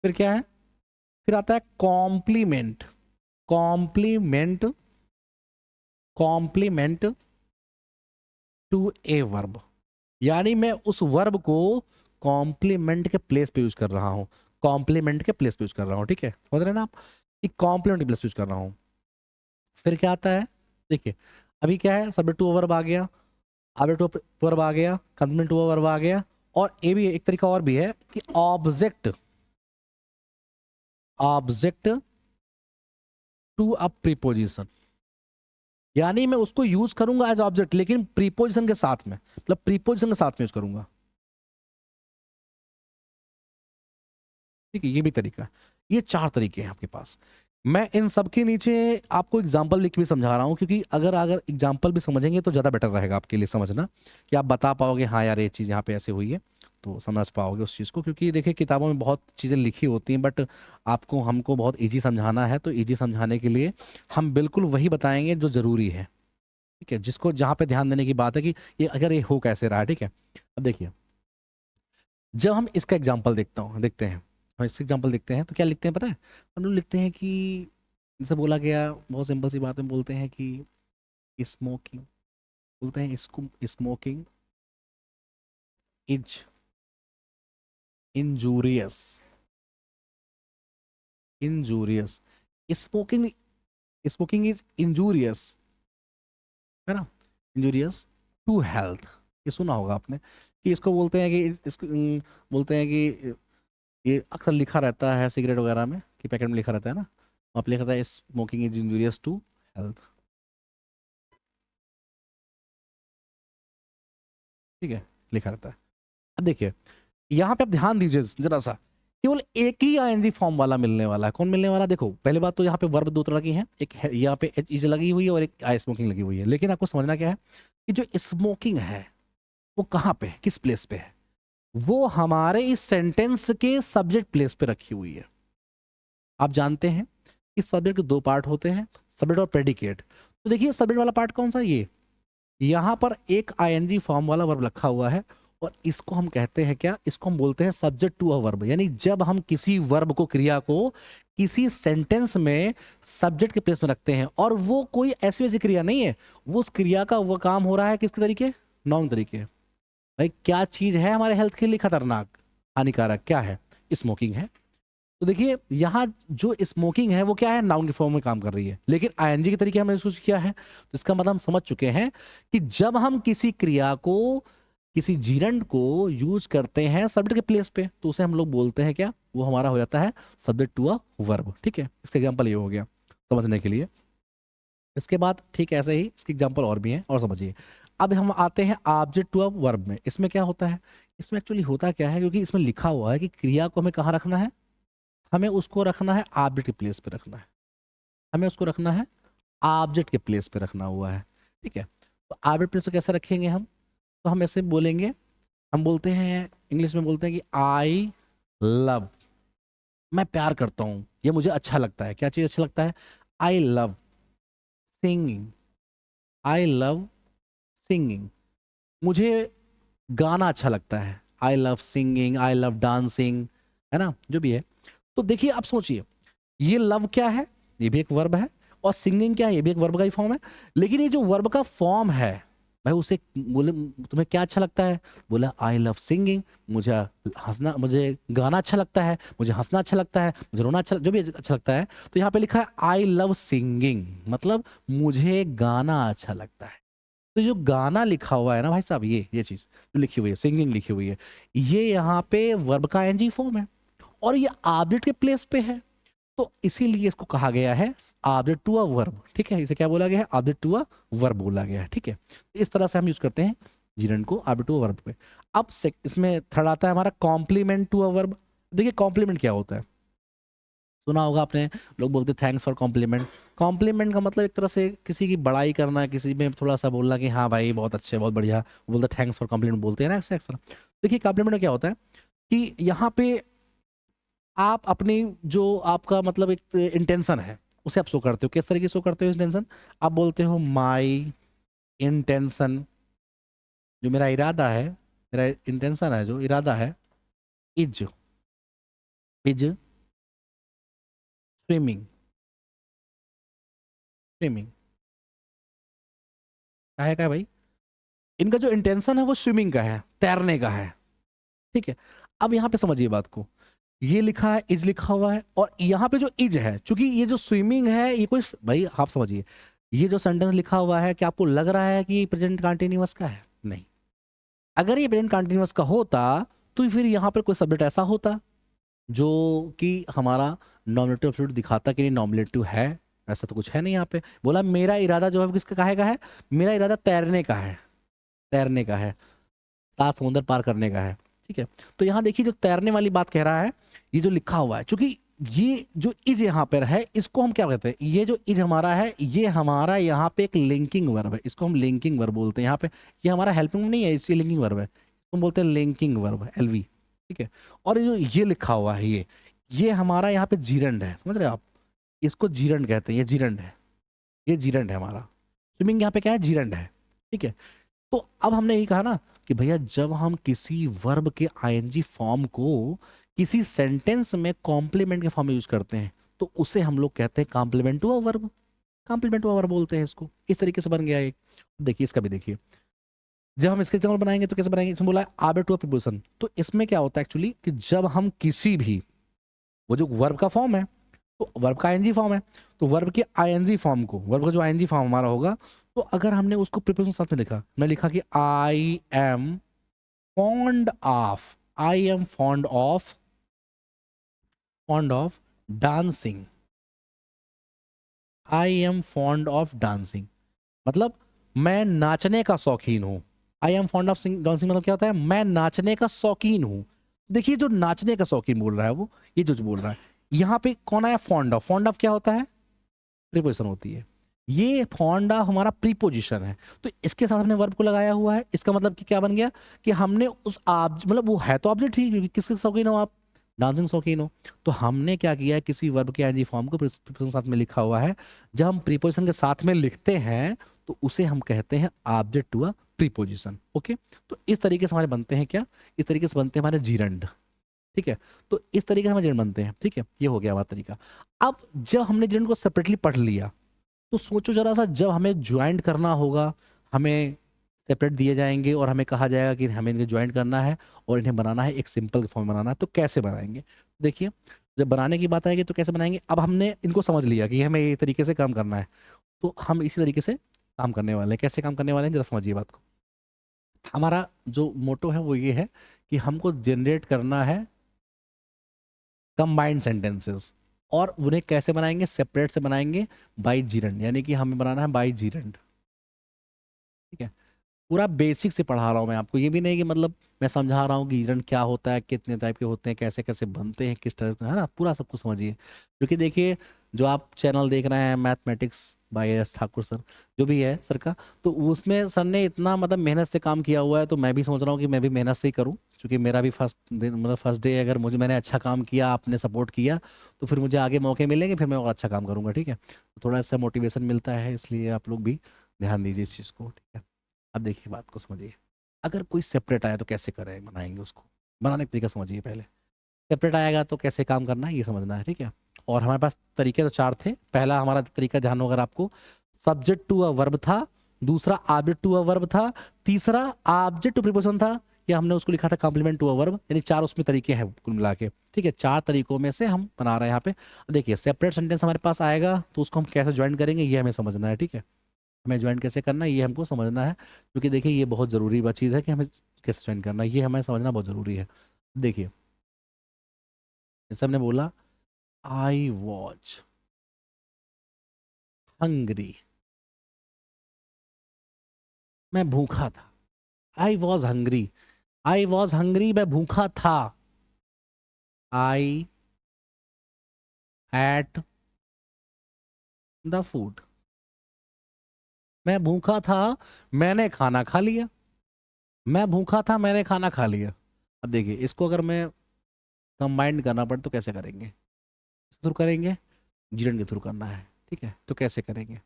फिर क्या है, फिर आता है complement, complement, complement to a verb, यानी मैं उस वर्ब को कॉम्प्लीमेंट के प्लेस पे यूज कर रहा हूं, कॉम्प्लीमेंट के प्लेस पे यूज कर रहा हूं, ठीक है, समझ रहे हैं ना आप, कि कॉम्प्लीमेंट के प्लेस पे यूज कर रहा हूं। फिर क्या आता है, देखिए अभी क्या है, सब्जेक्ट टू वर्ब आ गया, ऑब्जेक्ट टू वर्ब आ गया, कॉम्प्लीमेंट टू वर्ब आ गया, और ये भी एक तरीका और भी है कि object, object to a preposition, यानी मैं उसको यूज करूंगा एज ऑब्जेक्ट लेकिन प्रीपोजिशन के साथ में, मतलब प्रीपोजिशन के साथ में यूज करूंगा, ठीक है, ये भी तरीका है। ये चार तरीके हैं आपके पास। मैं इन सब के नीचे आपको एग्जाम्पल लिख के भी समझा रहा हूँ, क्योंकि अगर अगर एग्जाम्पल भी समझेंगे तो ज़्यादा बेटर रहेगा आपके लिए समझना, कि आप बता पाओगे हाँ यार ये चीज़ यहाँ पे ऐसे हुई है, तो समझ पाओगे उस चीज़ को। क्योंकि देखिए किताबों में बहुत चीज़ें लिखी होती हैं, बट आपको हमको बहुत ईजी समझाना है, तो ईजी समझाने के लिए हम बिल्कुल वही बताएंगे जो ज़रूरी है, ठीक है, जिसको जहाँ पे ध्यान देने की बात है कि ये अगर ये हो कैसे रहा है, ठीक है। अब देखिए, जब हम इसका एग्जाम्पल देखते हैं, हम इसका एग्जाम्पल देखते हैं तो क्या लिखते हैं पता है? हम लोग लिखते हैं कि जैसे बोला गया, बहुत सिंपल सी बात में बोलते हैं कि स्मोकिंग, बोलते हैं इसको smoking is injurious, injurious, smoking, smoking is injurious, है ना, इंजूरियस टू हेल्थ। ये सुना होगा आपने कि इसको बोलते हैं कि इसको बोलते हैं कि ये अक्सर लिखा रहता है सिगरेट वगैरह में, कि पैकेट में लिखा रहता है ना, वहाँ पे लिखा रहता है smoking is injurious to health, ठीक है, लिखा रहता है। अब देखिए यहाँ पे आप ध्यान दीजिए जरा सा, केवल एक ही आईएनजी फॉर्म वाला मिलने वाला है। कौन मिलने वाला? देखो पहली बात तो यहाँ पे वर्ब दो तरह की हैं, एक है यहाँ पे एच इज लगी हुई है और एक आई स्मोकिंग लगी हुई है। लेकिन आपको समझना क्या है कि जो स्मोकिंग है वो कहाँ पे है, किस प्लेस पे है? वो हमारे इस सेंटेंस के सब्जेक्ट प्लेस पे रखी हुई है। आप जानते हैं कि सब्जेक्ट के दो पार्ट होते हैं, सब्जेक्ट और प्रेडिकेट। तो देखिए सब्जेक्ट वाला पार्ट कौन सा? ये यहाँ पर एक आईएनजी फॉर्म वाला वर्ब रखा हुआ है, और इसको हम कहते हैं क्या? इसको हम बोलते हैं सब्जेक्ट टू अ वर्ब। यानी जब हम किसी वर्ब को, क्रिया को किसी सेंटेंस में सब्जेक्ट के प्लेस में रखते हैं, और वो कोई ऐसी वैसी क्रिया नहीं है, वो उस क्रिया का वो काम हो रहा है किसके तरीके? नॉन तरीके। भाई क्या चीज है हमारे हेल्थ के लिए खतरनाक, हानिकारक? क्या है? स्मोकिंग है। तो देखिए यहाँ जो स्मोकिंग है वो क्या है? नाउन के फॉर्म में काम कर रही है, लेकिन आईएनजी के तरीके हमने यूज किया है। तो इसका मतलब हम समझ चुके हैं कि जब हम किसी क्रिया को, किसी जीरंड को यूज करते हैं सब्जेक्ट के प्लेस पे, तो उसे हम लोग बोलते हैं क्या? वो हमारा हो जाता है सब्जेक्ट टू अ वर्ब, ठीक है। इसका एग्जांपल ये हो गया समझने के लिए। इसके बाद ठीक ऐसे ही इसके एग्जांपल और भी हैं, और समझिए। अब हम आते हैं ऑब्जेक्ट टू अ वर्ब में। इसमें क्या होता है? इसमें एक्चुअली होता क्या है, क्योंकि इसमें लिखा हुआ है कि क्रिया को हमें कहाँ रखना है, हमें उसको रखना है ऑब्जेक्ट के प्लेस पे रखना है, हमें उसको रखना है ऑब्जेक्ट के प्लेस पे रखना हुआ है, ठीक है। तो ऑब्जेक्ट प्लेस पे कैसे रखेंगे हम? तो हम ऐसे बोलेंगे, हम बोलते हैं इंग्लिश में बोलते हैं कि आई लव, मैं प्यार करता हूँ, ये मुझे अच्छा लगता है। क्या चीज़ अच्छा लगता है? I love singing, I love singing, मुझे गाना अच्छा लगता है। I love singing, I love dancing, है ना, जो भी है। तो देखिए आप सोचिए, ये लव क्या है? ये भी एक वर्ब है। और सिंगिंग क्या है? ये भी एक वर्ब का ही फॉर्म है। लेकिन ये जो वर्ब का फॉर्म है, भाई उसे बोले तुम्हें क्या अच्छा लगता है? बोला आई लव सिंगिंग, मुझे हंसना, मुझे गाना अच्छा लगता है, मुझे हंसना अच्छा लगता है, मुझे रोना अच्छा, जो भी अच्छा लगता है। तो यहाँ पे लिखा है आई लव सिंगिंग, मतलब मुझे गाना अच्छा लगता है। तो जो गाना लिखा हुआ है ना भाई साहब, ये चीज जो लिखी हुई है, सिंगिंग लिखी हुई है, ये यहाँ पे वर्ब का एनजी फॉर्म है, और ये ऑब्जेक्ट के प्लेस पे है। तो इसीलिए इसको कहा गया है ऑब्जेक्ट टू अ वर्ब, ठीक है। इसे क्या बोला गया है? ऑब्जेक्ट टू अ वर्ब बोला गया है, ठीक है। इस तरह से हम यूज करते हैं जीरन को ऑब्जेक्ट टू अ वर्ब पे। अब इसमें थर्ड आता है हमारा कॉम्प्लीमेंट टू अ वर्ब। देखिए कॉम्प्लीमेंट क्या होता है, सुना होगा आपने, लोग बोलते हैं थैंक्स फॉर कॉम्प्लीमेंट। कॉम्प्लीमेंट का मतलब एक तरह से किसी की बड़ाई करना, किसी में थोड़ा सा बोलना कि हाँ भाई बहुत अच्छे, बहुत बढ़िया, वो बोलते थैंक्स फॉर कॉम्प्लीमेंट, बोलते हैं ना अक्सर अक्सर। देखिए कॉम्प्लीमेंट में क्या होता है कि यहाँ पे आप अपनी जो आपका मतलब एक इंटेंशन है उसे आप शो करते हो। किस तरीके से शो करते हो इंटेंशन? आप बोलते हो माई इंटेंशन, जो मेरा इरादा है, मेरा इंटेंशन है, जो इरादा है, इज इज स्विमिंग, स्विमिंग का है भाई, इनका जो इंटेंशन है वो स्विमिंग का है, तैरने का है, ठीक है। अब यहाँ पे समझिए बात को, ये लिखा है, इज लिखा हुआ है, और यहाँ पे जो इज है, चूंकि ये जो स्विमिंग है ये कोई, भाई आप समझिए, ये जो सेंटेंस लिखा हुआ है, क्या आपको लग रहा है कि प्रेजेंट कंटिन्यूअस का है? नहीं। अगर ये प्रेजेंट कंटिन्यूअस का होता तो फिर यहाँ पर कोई सब्जेक्ट ऐसा होता जो कि हमारा नॉमिनेटिव एब्सोल्यूट दिखाता कि नहीं नॉमिनेटिव है। ऐसा तो कुछ है नहीं यहाँ पे। बोला मेरा इरादा जो है वो किसका काहे का है? मेरा इरादा तैरने का है, तैरने का है, सात समुंदर पार करने का है, ठीक है। तो यहाँ देखिए जो तैरने वाली बात कह रहा है, ये जो लिखा हुआ है, चूंकि ये जो इज यहाँ पर है इसको हम क्या कहते हैं, ये जो इज हमारा है ये हमारा यहाँ पे एक लिंकिंग वर्ब है, इसको हम लिंकिंग वर्ब बोलते हैं। यहाँ पे ये हमारा हेल्पिंग नहीं है, इसलिए लिंकिंग वर्ब है, इसको हम बोलते हैं लिंकिंग वर्ब, एलवी। ठीक है। और जो ये लिखा हुआ है ये हमारा यहाँ पे जीरंड है, समझ रहे हो आप, इसको जीरंड कहते हैं, ये जीरंड है, ये जीरंड है हमारा। स्विमिंग यहाँ पे क्या है, जीरंड है। ठीक है। तो अब हमने यही कहा ना कि भैया जब हम किसी वर्ब के आईएनजी फॉर्म को किसी सेंटेंस में कॉम्प्लीमेंट के फॉर्म में यूज करते हैं तो उसे हम लोग कहते हैं complement to a verb, complement to a verb बोलते हैं इसको। इस तरीके से बन गया एक। देखिए इसका भी देखिए, जब हम इसके एग्जाम्पल बनाएंगे तो कैसे बनाएंगे, इसमें बोला है आर्बिटर टू अ प्रीपोजिशन। तो इसमें क्या होता है एक्चुअली कि जब हम किसी भी, वो जो वर्ब का फॉर्म है तो वर्ब का आईएनजी फॉर्म है, तो वर्ब के आईएनजी फॉर्म को, वर्ब का जो आईएनजी फॉर्म हमारा होगा, तो अगर हमने उसको प्रीपोजिशन साथ में लिखा, मैं लिखा कि I am fond of, I am fond of dancing, I am fond of dancing, मतलब मैं नाचने का शौकीन हूँ। I am fond of dancing मतलब क्या होता है, मैं नाचने का शौकीन हूँ। देखिए जो नाचने का शौकीन बोल रहा है वो, ये जो बोल रहा है यहाँ पे कौन आया, फॉन्ड ऑफ। फॉन्ड ऑफ क्या होता है, प्रीपोजिशन होती है। ये फॉन्ड ऑफ हमारा प्रीपोजिशन है, तो इसके साथ हमने वर्ब को लगाया हुआ है। इसका मतलब कि क्या बन गया कि हमने उस आप, मतलब वो है तो ऑब्जेक्ट ही, क्योंकि किसके शौकीन हो आप, डांसिंग शौकीन हो। तो हमने क्या किया है, किसी वर्ब के आईएनजी फॉर्म को प्रीपोजिशन साथ में लिखा हुआ है। जब हम प्रीपोजिशन के साथ में लिखते हैं तो उसे हम कहते हैं object to a preposition. Okay. तो इस तरीके से हमारे बनते हैं क्या, इस तरीके से बनते हैं हमारे जीरंड। ठीक है। तो इस तरीके से हमारे जीरंड बनते हैं। ठीक है, ये हो गया हमारा तरीका। अब जब हमने जीरंड को सेपरेटली पढ़ लिया तो सोचो जरा सा, जब हमें ज्वाइंट करना होगा, हमें सेपरेट दिए जाएंगे और हमें कहा जाएगा कि हमें इन्हें ज्वाइंट करना है और इन्हें बनाना है, एक सिंपल फॉर्म बनाना है, तो कैसे बनाएंगे। देखिए जब बनाने की बात आएगी तो कैसे बनाएंगे। अब हमने इनको समझ लिया कि हमें ये तरीके से काम करना है, तो हम इसी तरीके से काम करने वाले हैं। कैसे काम करने वाले हैं जरा समझिए बात को। हमारा जो मोटो है वो ये है कि हमको जनरेट करना है कंबाइंड सेंटेंसेस, और उन्हें कैसे बनाएंगे, सेपरेट से बनाएंगे बाई जीरंड, यानी कि हमें बनाना है बाई जीरंड। ठीक है। पूरा बेसिक से पढ़ा रहा हूँ मैं आपको, ये भी नहीं कि मतलब मैं समझा रहा हूँ कि जीरंड क्या होता है, कितने टाइप के होते हैं, कैसे कैसे बनते हैं, किस तरह है ना, पूरा सब कुछ समझिए। क्योंकि देखिए जो आप चैनल देख रहे हैं mathematics by S Thakur sir, जो भी है सर का, तो उसमें सर ने इतना मतलब मेहनत से काम किया हुआ है, तो मैं भी सोच रहा हूँ कि मैं भी मेहनत से ही करूँ। क्योंकि मेरा भी फर्स्ट दिन, मतलब फर्स्ट डे, अगर मैंने अच्छा काम किया, आपने सपोर्ट किया, तो फिर मुझे आगे मौके मिलेंगे, फिर मैं और अच्छा काम करूँगा। ठीक है। तो थोड़ा सा मोटिवेशन मिलता है, इसलिए आप लोग भी ध्यान दीजिए इस चीज़ को। ठीक है। अब देखिए बात को समझिए, अगर कोई सेपरेट आया तो कैसे करें, बनाएंगे उसको, बनाने का तरीका समझिए पहले। सेपरेट आएगा तो कैसे काम करना है ये समझना है। ठीक है। और हमारे पास तरीके तो चार थे। पहला हमारा तरीका ध्यान हो अगर आपको, सब्जेक्ट टू अ वर्ब था, दूसरा ऑब्जेक्ट टू अ वर्ब था, तीसरा ऑब्जेक्ट टू प्रीपोजिशन था, या हमने उसको लिखा था कॉम्प्लीमेंट टू अ वर्ब, यानी चार उसमें तरीके हैं कुल मिला के। ठीक है। चार तरीकों में से हम बना रहे हैं यहाँ पे। देखिए सेपरेट सेंटेंस हमारे पास आएगा तो उसको हम कैसे ज्वाइन करेंगे ये हमें समझना है। ठीक है। हमें ज्वाइन कैसे करना है ये हमको समझना है, क्योंकि देखिए ये बहुत ज़रूरी चीज़ है कि हमें कैसे ज्वाइन करना है, ये हमें समझना बहुत ज़रूरी है। देखिए जैसे हमने बोला आई वॉज हंग्री, मैं भूखा था। I was hungry, I was hungry, मैं भूखा था। आई एट द फूड, मैं भूखा था, मैंने खाना खा लिया। मैं भूखा था, मैंने खाना खा लिया। अब देखिए इसको अगर मैं कंबाइंड करना पड़े तो कैसे करेंगे, किस थ्रू करेंगे, जीरन के थ्रू करना है। ठीक है। तो कैसे करेंगे,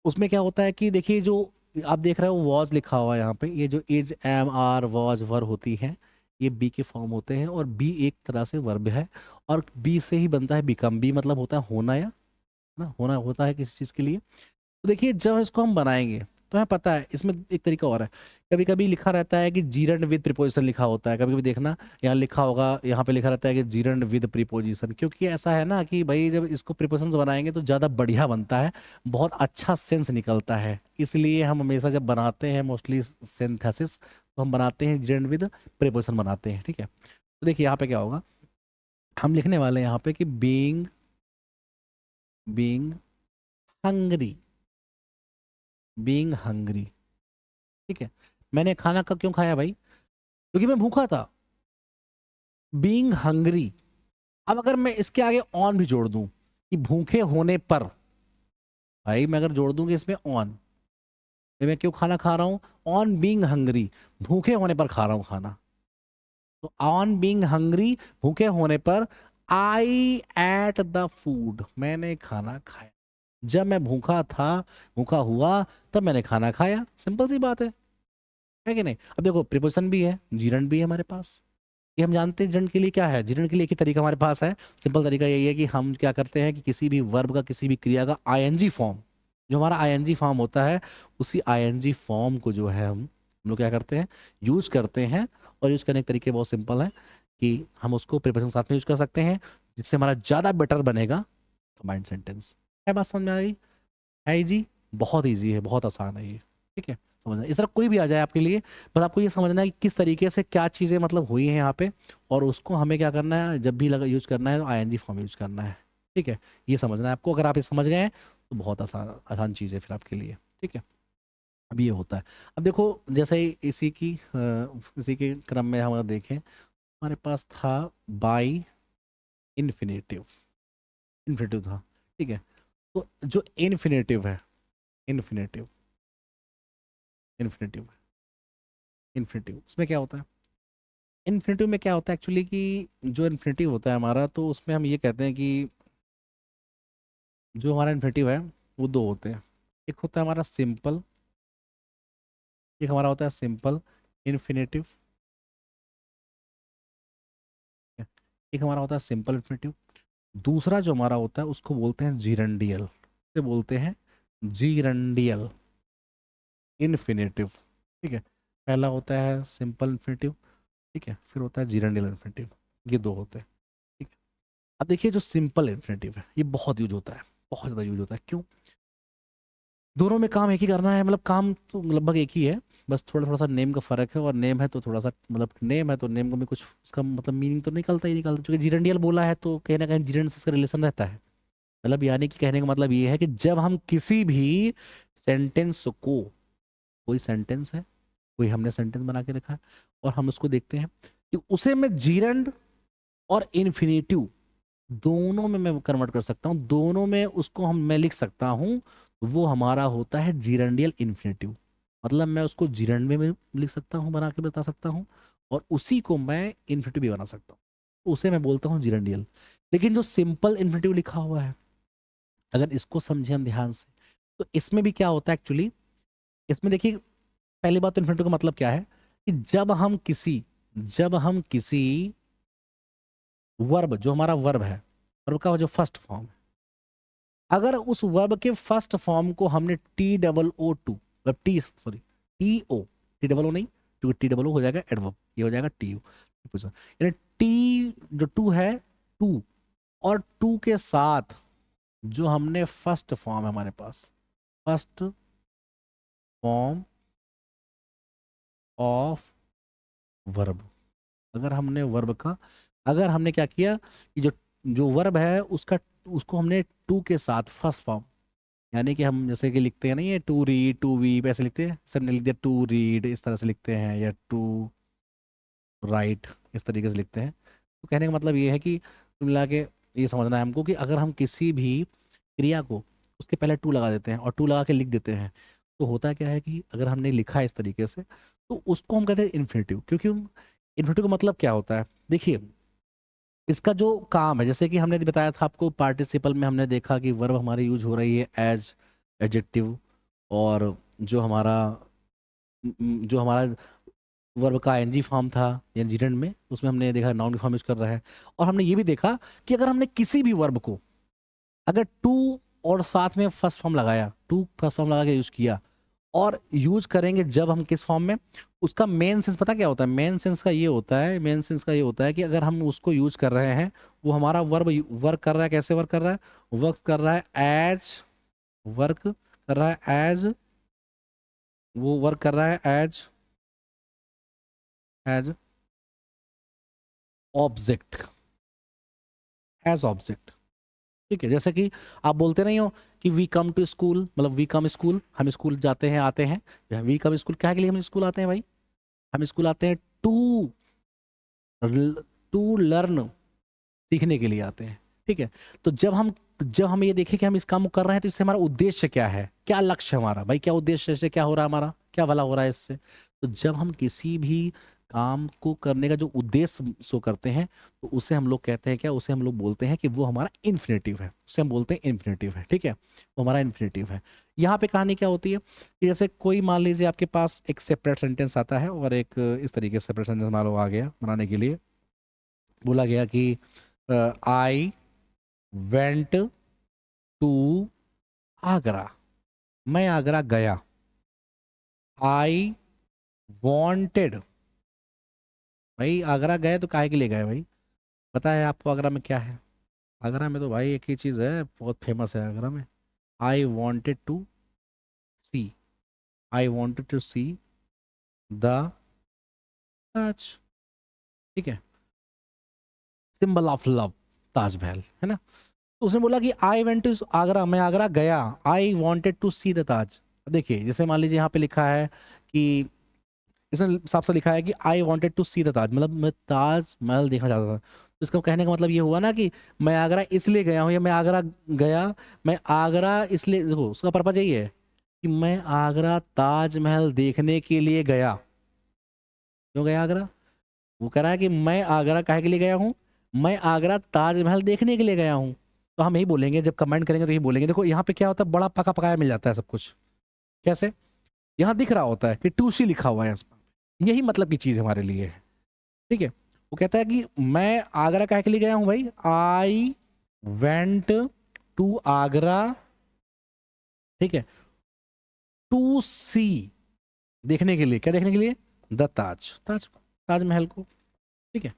उसमें क्या होता है कि देखिए जो आप देख रहे हो वॉज लिखा हुआ है यहाँ पे, ये जो is am are was were होती है, ये बी के फॉर्म होते हैं, और बी एक तरह से वर्ब है, और बी से ही बनता है बिकम। बी मतलब होता है होना, या ना होना होता है किसी चीज़ के लिए। तो देखिए जब इसको हम बनाएंगे तो हमें पता है इसमें एक तरीका और है। कभी कभी लिखा रहता है कि जीरंड विद प्रीपोजिशन लिखा होता है, कभी कभी देखना यहाँ लिखा होगा, यहाँ पे लिखा रहता है कि जीरंड विद प्रीपोजिशन, क्योंकि ऐसा है ना कि भाई जब इसको प्रीपोजिशन बनाएंगे तो ज़्यादा बढ़िया बनता है, बहुत अच्छा सेंस निकलता है। इसलिए हम हमेशा जब बनाते हैं मोस्टली सिंथेसिस, तो हम बनाते हैं जीरंड विद प्रीपोजिशन बनाते हैं। ठीक है। तो देखिए यहाँ पे क्या होगा, हम लिखने वाले हैं यहाँ पे कि being being hungry, being hungry. ठीक है। मैंने खाना का क्यों खाया भाई, क्योंकि मैं भूखा था। बीइंग हंग्री, अब अगर मैं इसके आगे ऑन भी जोड़ दूं कि भूखे होने पर, भाई मैं अगर जोड़ दूंगी इसमें ऑन, मैं क्यों खाना खा रहा हूँ, ऑन बीइंग हंग्री, भूखे होने पर खा रहा हूँ खाना। तो ऑन बीइंग हंग्री, भूखे होने पर, आई एट द फूड, मैंने खाना खाया। जब मैं भूखा था, भूखा हुआ, तब मैंने खाना खाया। सिंपल सी बात है कि नहीं। अब देखो प्रीपोजिशन भी है, जीरंड भी है हमारे पास। ये हम जानते हैं जीरंड के लिए क्या है, जीरंड के लिए एक ही तरीका हमारे पास है। सिंपल तरीका यही है कि हम क्या करते हैं कि किसी भी वर्ब का, किसी भी क्रिया का आईएनजी फॉर्म, जो हमारा आईएनजी फॉर्म होता है, उसी आईएनजी फॉर्म को जो है हम लोग क्या करते हैं, यूज करते हैं। और यूज करने के तरीके बहुत सिंपल है कि हम उसको प्रीपोजिशन साथ में यूज कर सकते हैं, जिससे हमारा ज़्यादा बेटर बनेगा कंबाइंड सेंटेंस। है बात समझ में आ गई? है जी, बहुत ईजी है, बहुत आसान है ये। ठीक है, समझना इस तरह कोई भी आ जाए आपके लिए, बस आपको ये समझना है कि किस तरीके से क्या चीज़ें मतलब हुई हैं यहाँ पे, और उसको हमें क्या करना है, जब भी लगा यूज करना है तो आईएनजी फॉर्म यूज करना है। ठीक है, ये समझना है आपको। अगर आप ये समझ गए हैं तो बहुत आसान आसान चीज़ है फिर आपके लिए। ठीक है, अब ये होता है। अब देखो जैसे ही इसी के क्रम में हम अगर देखें, हमारे पास था बाई इन्फिनेटिव, इन्फिनेटिव था। ठीक है, तो जो इन्फिनेटिव है, इन्फिनेटिव, इन्फिनेटिव, इन्फिनेटिव उसमें क्या होता है, इन्फिनेटिव में क्या होता है एक्चुअली कि जो इन्फिनेटिव होता है हमारा, तो उसमें हम ये कहते हैं कि जो हमारा इन्फिनेटिव है वो दो होते हैं। एक होता है हमारा सिंपल, एक हमारा होता है सिंपल इन्फिनेटिव, एक हमारा होता है सिंपल इन्फिनेटिव। दूसरा जो हमारा होता है उसको बोलते हैं जीरंडियल, से बोलते हैं जीरंडियल इन्फिनेटिव। ठीक है, पहला होता है सिंपल इन्फिनेटिव, ठीक है, फिर होता है जीरंडियल इन्फिनेटिव। ये दो होते हैं। ठीक है, अब देखिए जो सिंपल इन्फिनेटिव है ये बहुत यूज होता है, बहुत ज़्यादा यूज होता है। क्यों? दोनों में काम एक ही करना है, मतलब काम तो लगभग एक ही है, बस थोड़ा थोड़ा सा नेम का फर्क है। और नेम है तो थोड़ा सा, मतलब नेम है तो नेम का भी कुछ उसका मतलब मीनिंग तो निकलता ही निकलता, क्योंकि जीरंडियल बोला है तो कहीं ना कहीं जीरंड से इसका रिलेशन रहता है। मतलब यानी कि कहने का मतलब ये है कि जब हम किसी भी सेंटेंस को, कोई सेंटेंस है, कोई हमने सेंटेंस बना के रखा है, और हम उसको देखते हैं कि उसे मैं जीरंड और इन्फिनेटिव दोनों में मैं कन्वर्ट कर सकता हूँ, दोनों में उसको हम मैं लिख सकता हूँ, वो हमारा होता है जीरंडियल इन्फिनेटिव। मतलब मैं उसको जीरंड में भी लिख सकता हूँ, बना के बता सकता हूँ, और उसी को मैं इन्फिनेटिव भी बना सकता हूँ, उसे मैं बोलता हूँ जीरंडियल। लेकिन जो सिंपल इन्फिनेटिव लिखा हुआ है, अगर इसको समझे हम ध्यान से, तो इसमें भी क्या होता है एक्चुअली, इसमें देखिए पहली बात तो इन्फिनेटिव का मतलब क्या है कि जब हम किसी वर्ब, जो हमारा वर्ब है, वर्ब का जो फर्स्ट फॉर्म, अगर उस वर्ब के फर्स्ट फॉर्म को हमने टी डबल ओ टू, मतलब T sorry T O, T double O नहीं, क्योंकि टी डबल ओ हो जाएगा एडवर्ब, ये हो जाएगा टी यू, यानी टी जो टू है, टू, और टू के साथ जो हमने फर्स्ट फॉर्म है हमारे पास, फर्स्ट फॉर्म ऑफ वर्ब, अगर हमने वर्ब का, अगर हमने क्या किया कि जो जो वर्ब है उसका, उसको हमने टू के साथ फर्स्ट फॉर्म, यानी कि हम जैसे कि लिखते हैं ना, ये टू रीड टू वी ऐसे लिखते हैं, सब ने लिख दिया टू रीड, इस तरह से लिखते हैं, या टू राइट इस तरीके से लिखते हैं। तो कहने का मतलब ये है कि कुल मिला के ये समझना है हमको कि अगर हम किसी भी क्रिया को उसके पहले टू लगा देते हैं और टू लगा के लिख देते हैं, तो होता क्या है कि अगर हमने लिखा है इस तरीके से, तो उसको हम कहते हैं इन्फिनेटिव। क्योंकि इन्फिनेटिव का मतलब क्या होता है, देखिए इसका जो काम है, जैसे कि हमने बताया था आपको पार्टिसिपल में, हमने देखा कि वर्ब हमारी यूज हो रही है एज एडजेक्टिव, और जो हमारा जो हमारा वर्ब का एनजी फॉर्म था या जीरेंड में, उसमें हमने देखा नाउन फॉर्म यूज कर रहा है। और हमने ये भी देखा कि अगर हमने किसी भी वर्ब को अगर टू और साथ में फर्स्ट फॉर्म लगाया, टू फर्स्ट फॉर्म लगा के यूज किया, और यूज करेंगे जब हम किस फॉर्म में, उसका मेन सेंस पता क्या होता है, मेन सेंस का ये होता है, मेन सेंस का ये होता है कि अगर हम उसको यूज कर रहे हैं, वो हमारा वर्ब वर्क कर रहा है, कैसे वर्क कर रहा है, वर्क कर रहा है एज, वर्क कर रहा है एज, वो वर्क कर रहा है as, as object, as object. ठीक है, जैसे कि आप बोलते नहीं हो कि वी कम टू स्कूल, मतलब वी कम स्कूल, हम स्कूल जाते हैं आते हैं, वी कम स्कूल क्या के लिए हम स्कूल आते हैं भाई, हम स्कूल आते हैं टू टू लर्न सीखने के लिए आते हैं, ठीक है। तो जब हम ये देखें कि हम इस काम को कर रहे हैं तो इससे हमारा उद्देश्य क्या है, क्या लक्ष्य है हमारा, भाई क्या उद्देश्य है, इससे क्या हो रहा है, हमारा क्या भला हो रहा है इससे। तो जब हम किसी भी काम को करने का जो उद्देश्य शो करते हैं तो उसे हम लोग कहते हैं क्या, उसे हम लोग बोलते हैं कि वो हमारा इन्फिनेटिव है, उसे हम बोलते हैं इन्फिनेटिव है, ठीक है, वो हमारा इन्फिनेटिव है। यहाँ पे कहानी क्या होती है कि जैसे कोई मान लीजिए आपके पास एक सेपरेट सेंटेंस आता है और एक इस तरीके से सेपरेट सेंटेंस मान लो आ गया बनाने के लिए, बोला गया कि आई वेंट टू आगरा, मैं आगरा गया। आई वॉन्टेड, भाई आगरा गए तो काहे के लिए गए भाई, पता है आपको आगरा में क्या है? आगरा में तो भाई एक ही चीज़ है, बहुत फेमस है आगरा में, I wanted to see, I wanted to see the Taj, ठीक है, सिंबल ऑफ लव, ताजमहल है ना। तो उसने बोला कि आई वेंट टू आगरा, मैं आगरा गया, I wanted to see the Taj. देखिए जैसे मान लीजिए यहाँ पे लिखा है कि इसने साफ साफ लिखा है कि I wanted to see the Taj, मतलब मैं ताजमहल देखना चाहता था। तो इसका कहने का मतलब ये हुआ ना कि मैं आगरा इसलिए गया हूँ, या मैं आगरा गया, मैं आगरा इसलिए, देखो उसका पर्पज यही है कि मैं आगरा ताजमहल देखने के लिए गया। क्यों गया आगरा? वो कह रहा है कि मैं आगरा काहे के लिए गया हूँ, मैं आगरा ताजमहल देखने के लिए गया हूँ। तो हम यही बोलेंगे, जब कमेंट करेंगे तो यही बोलेंगे। देखो यहाँ पे क्या होता है, बड़ा पका पकाया मिल जाता है सब कुछ। कैसे? यहाँ दिख रहा होता है कि टू सी लिखा हुआ है इस पर, यही मतलब की चीज़ हमारे लिए है, ठीक है। वो कहता है कि मैं आगरा काहे के लिए गया हूँ भाई, आई वेंट टू आगरा, ठीक है, टू सी, देखने के लिए, क्या देखने के लिए, द ताज, ताजमहल को, ठीक है।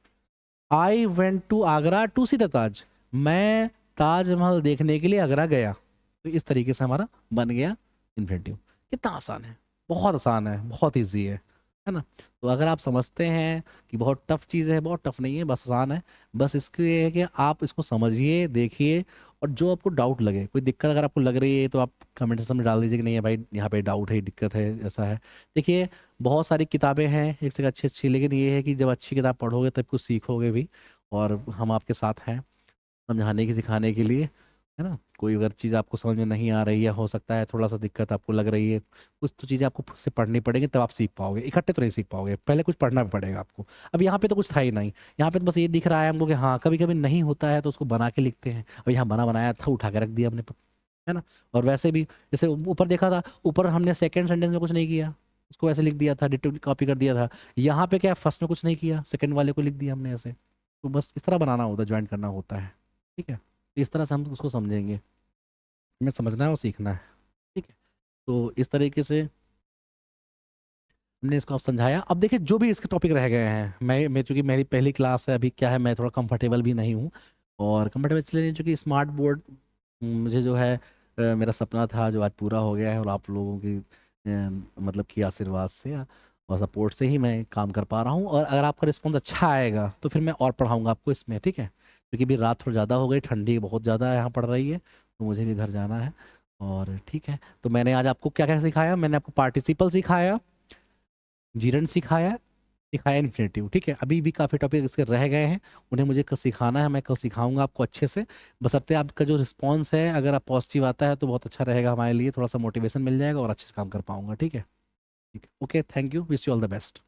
I went to Agra to see the Taj, मैं ताजमहल देखने के लिए आगरा गया। तो इस तरीके से हमारा बन गया इन्फिनेटिव। कितना आसान है, बहुत आसान है, बहुत ईजी है ना। तो अगर आप समझते हैं कि बहुत टफ चीज़ है, बहुत टफ नहीं है, बस आसान है। बस इसके ये है कि आप इसको समझिए, देखिए, और जो आपको डाउट लगे, कोई दिक्कत अगर आपको लग रही है तो आप कमेंट सेक्शन में डाल दीजिए कि नहीं है भाई यहाँ पे डाउट है, दिक्कत है, ऐसा है। देखिए बहुत सारी किताबें हैं एक से अच्छी अच्छी, लेकिन ये है कि जब अच्छी किताब पढ़ोगे तब कुछ सीखोगे भी, और हम आपके साथ हैं समझाने की, सिखाने के लिए, है ना। कोई अगर चीज़ आपको समझ में नहीं आ रही है, हो सकता है थोड़ा सा दिक्कत आपको लग रही है, कुछ तो चीज़ें आपको खुद से पढ़नी पड़ेगी तब आप सीख पाओगे, इकट्ठे तो नहीं सीख पाओगे, पहले कुछ पढ़ना भी पड़ेगा आपको। अब यहाँ पे तो कुछ था ही नहीं, यहाँ पे तो बस ये दिख रहा है हमको कि हाँ कभी कभी नहीं होता है तो उसको बना के लिखते हैं। अब यहाँ बना बनाया था, उठा के रख दिया हमने, है ना। और वैसे भी जैसे ऊपर देखा था, ऊपर हमने सेकंड सेंटेंस में कुछ नहीं किया, उसको ऐसे लिख दिया था, डिटो कॉपी कर दिया था। यहाँ पे क्या, फर्स्ट में कुछ नहीं किया, सेकंड वाले को लिख दिया हमने ऐसे। तो बस इस तरह बनाना होता है, ज्वाइन करना होता है, ठीक है। इस तरह से हम उसको समझेंगे, हमें समझना है और सीखना है, ठीक है। तो इस तरीके से हमने इसको आप समझाया। अब देखिए जो भी इसके टॉपिक रह गए हैं, मैं चूंकि मेरी पहली क्लास है अभी, क्या है मैं थोड़ा कंफर्टेबल भी नहीं हूँ, और कंफर्टेबल इसलिए नहीं चूँकि स्मार्ट बोर्ड मुझे जो है मेरा सपना था जो आज पूरा हो गया है, और आप लोगों की मतलब कि आशीर्वाद से और सपोर्ट से ही मैं काम कर पा रहा हूँ। और अगर आपका रिस्पॉन्स अच्छा आएगा तो फिर मैं और पढ़ाऊँगा आपको इसमें, ठीक है। क्योंकि अभी रात थोड़ी ज़्यादा हो गई, ठंडी बहुत ज़्यादा यहाँ पड़ रही है, तो मुझे भी घर जाना है, और ठीक है। तो मैंने आज आपको क्या क्या सिखाया, मैंने आपको पार्टिसिपल सिखाया, जीरन सिखाया, सिखाया इन्फिनेटिव, ठीक है। अभी भी काफ़ी टॉपिक इसके रह गए हैं, उन्हें मुझे कल सिखाना है, मैं कल सिखाऊंगा आपको अच्छे से। बशर्ते आपका जो रिस्पॉन्स है अगर आप पॉजिटिव आता है तो बहुत अच्छा रहेगा हमारे लिए, थोड़ा सा मोटिवेशन मिल जाएगा और अच्छे से काम कर पाऊंगा, ठीक है। ठीक है, okay, thank you, wish you all the best.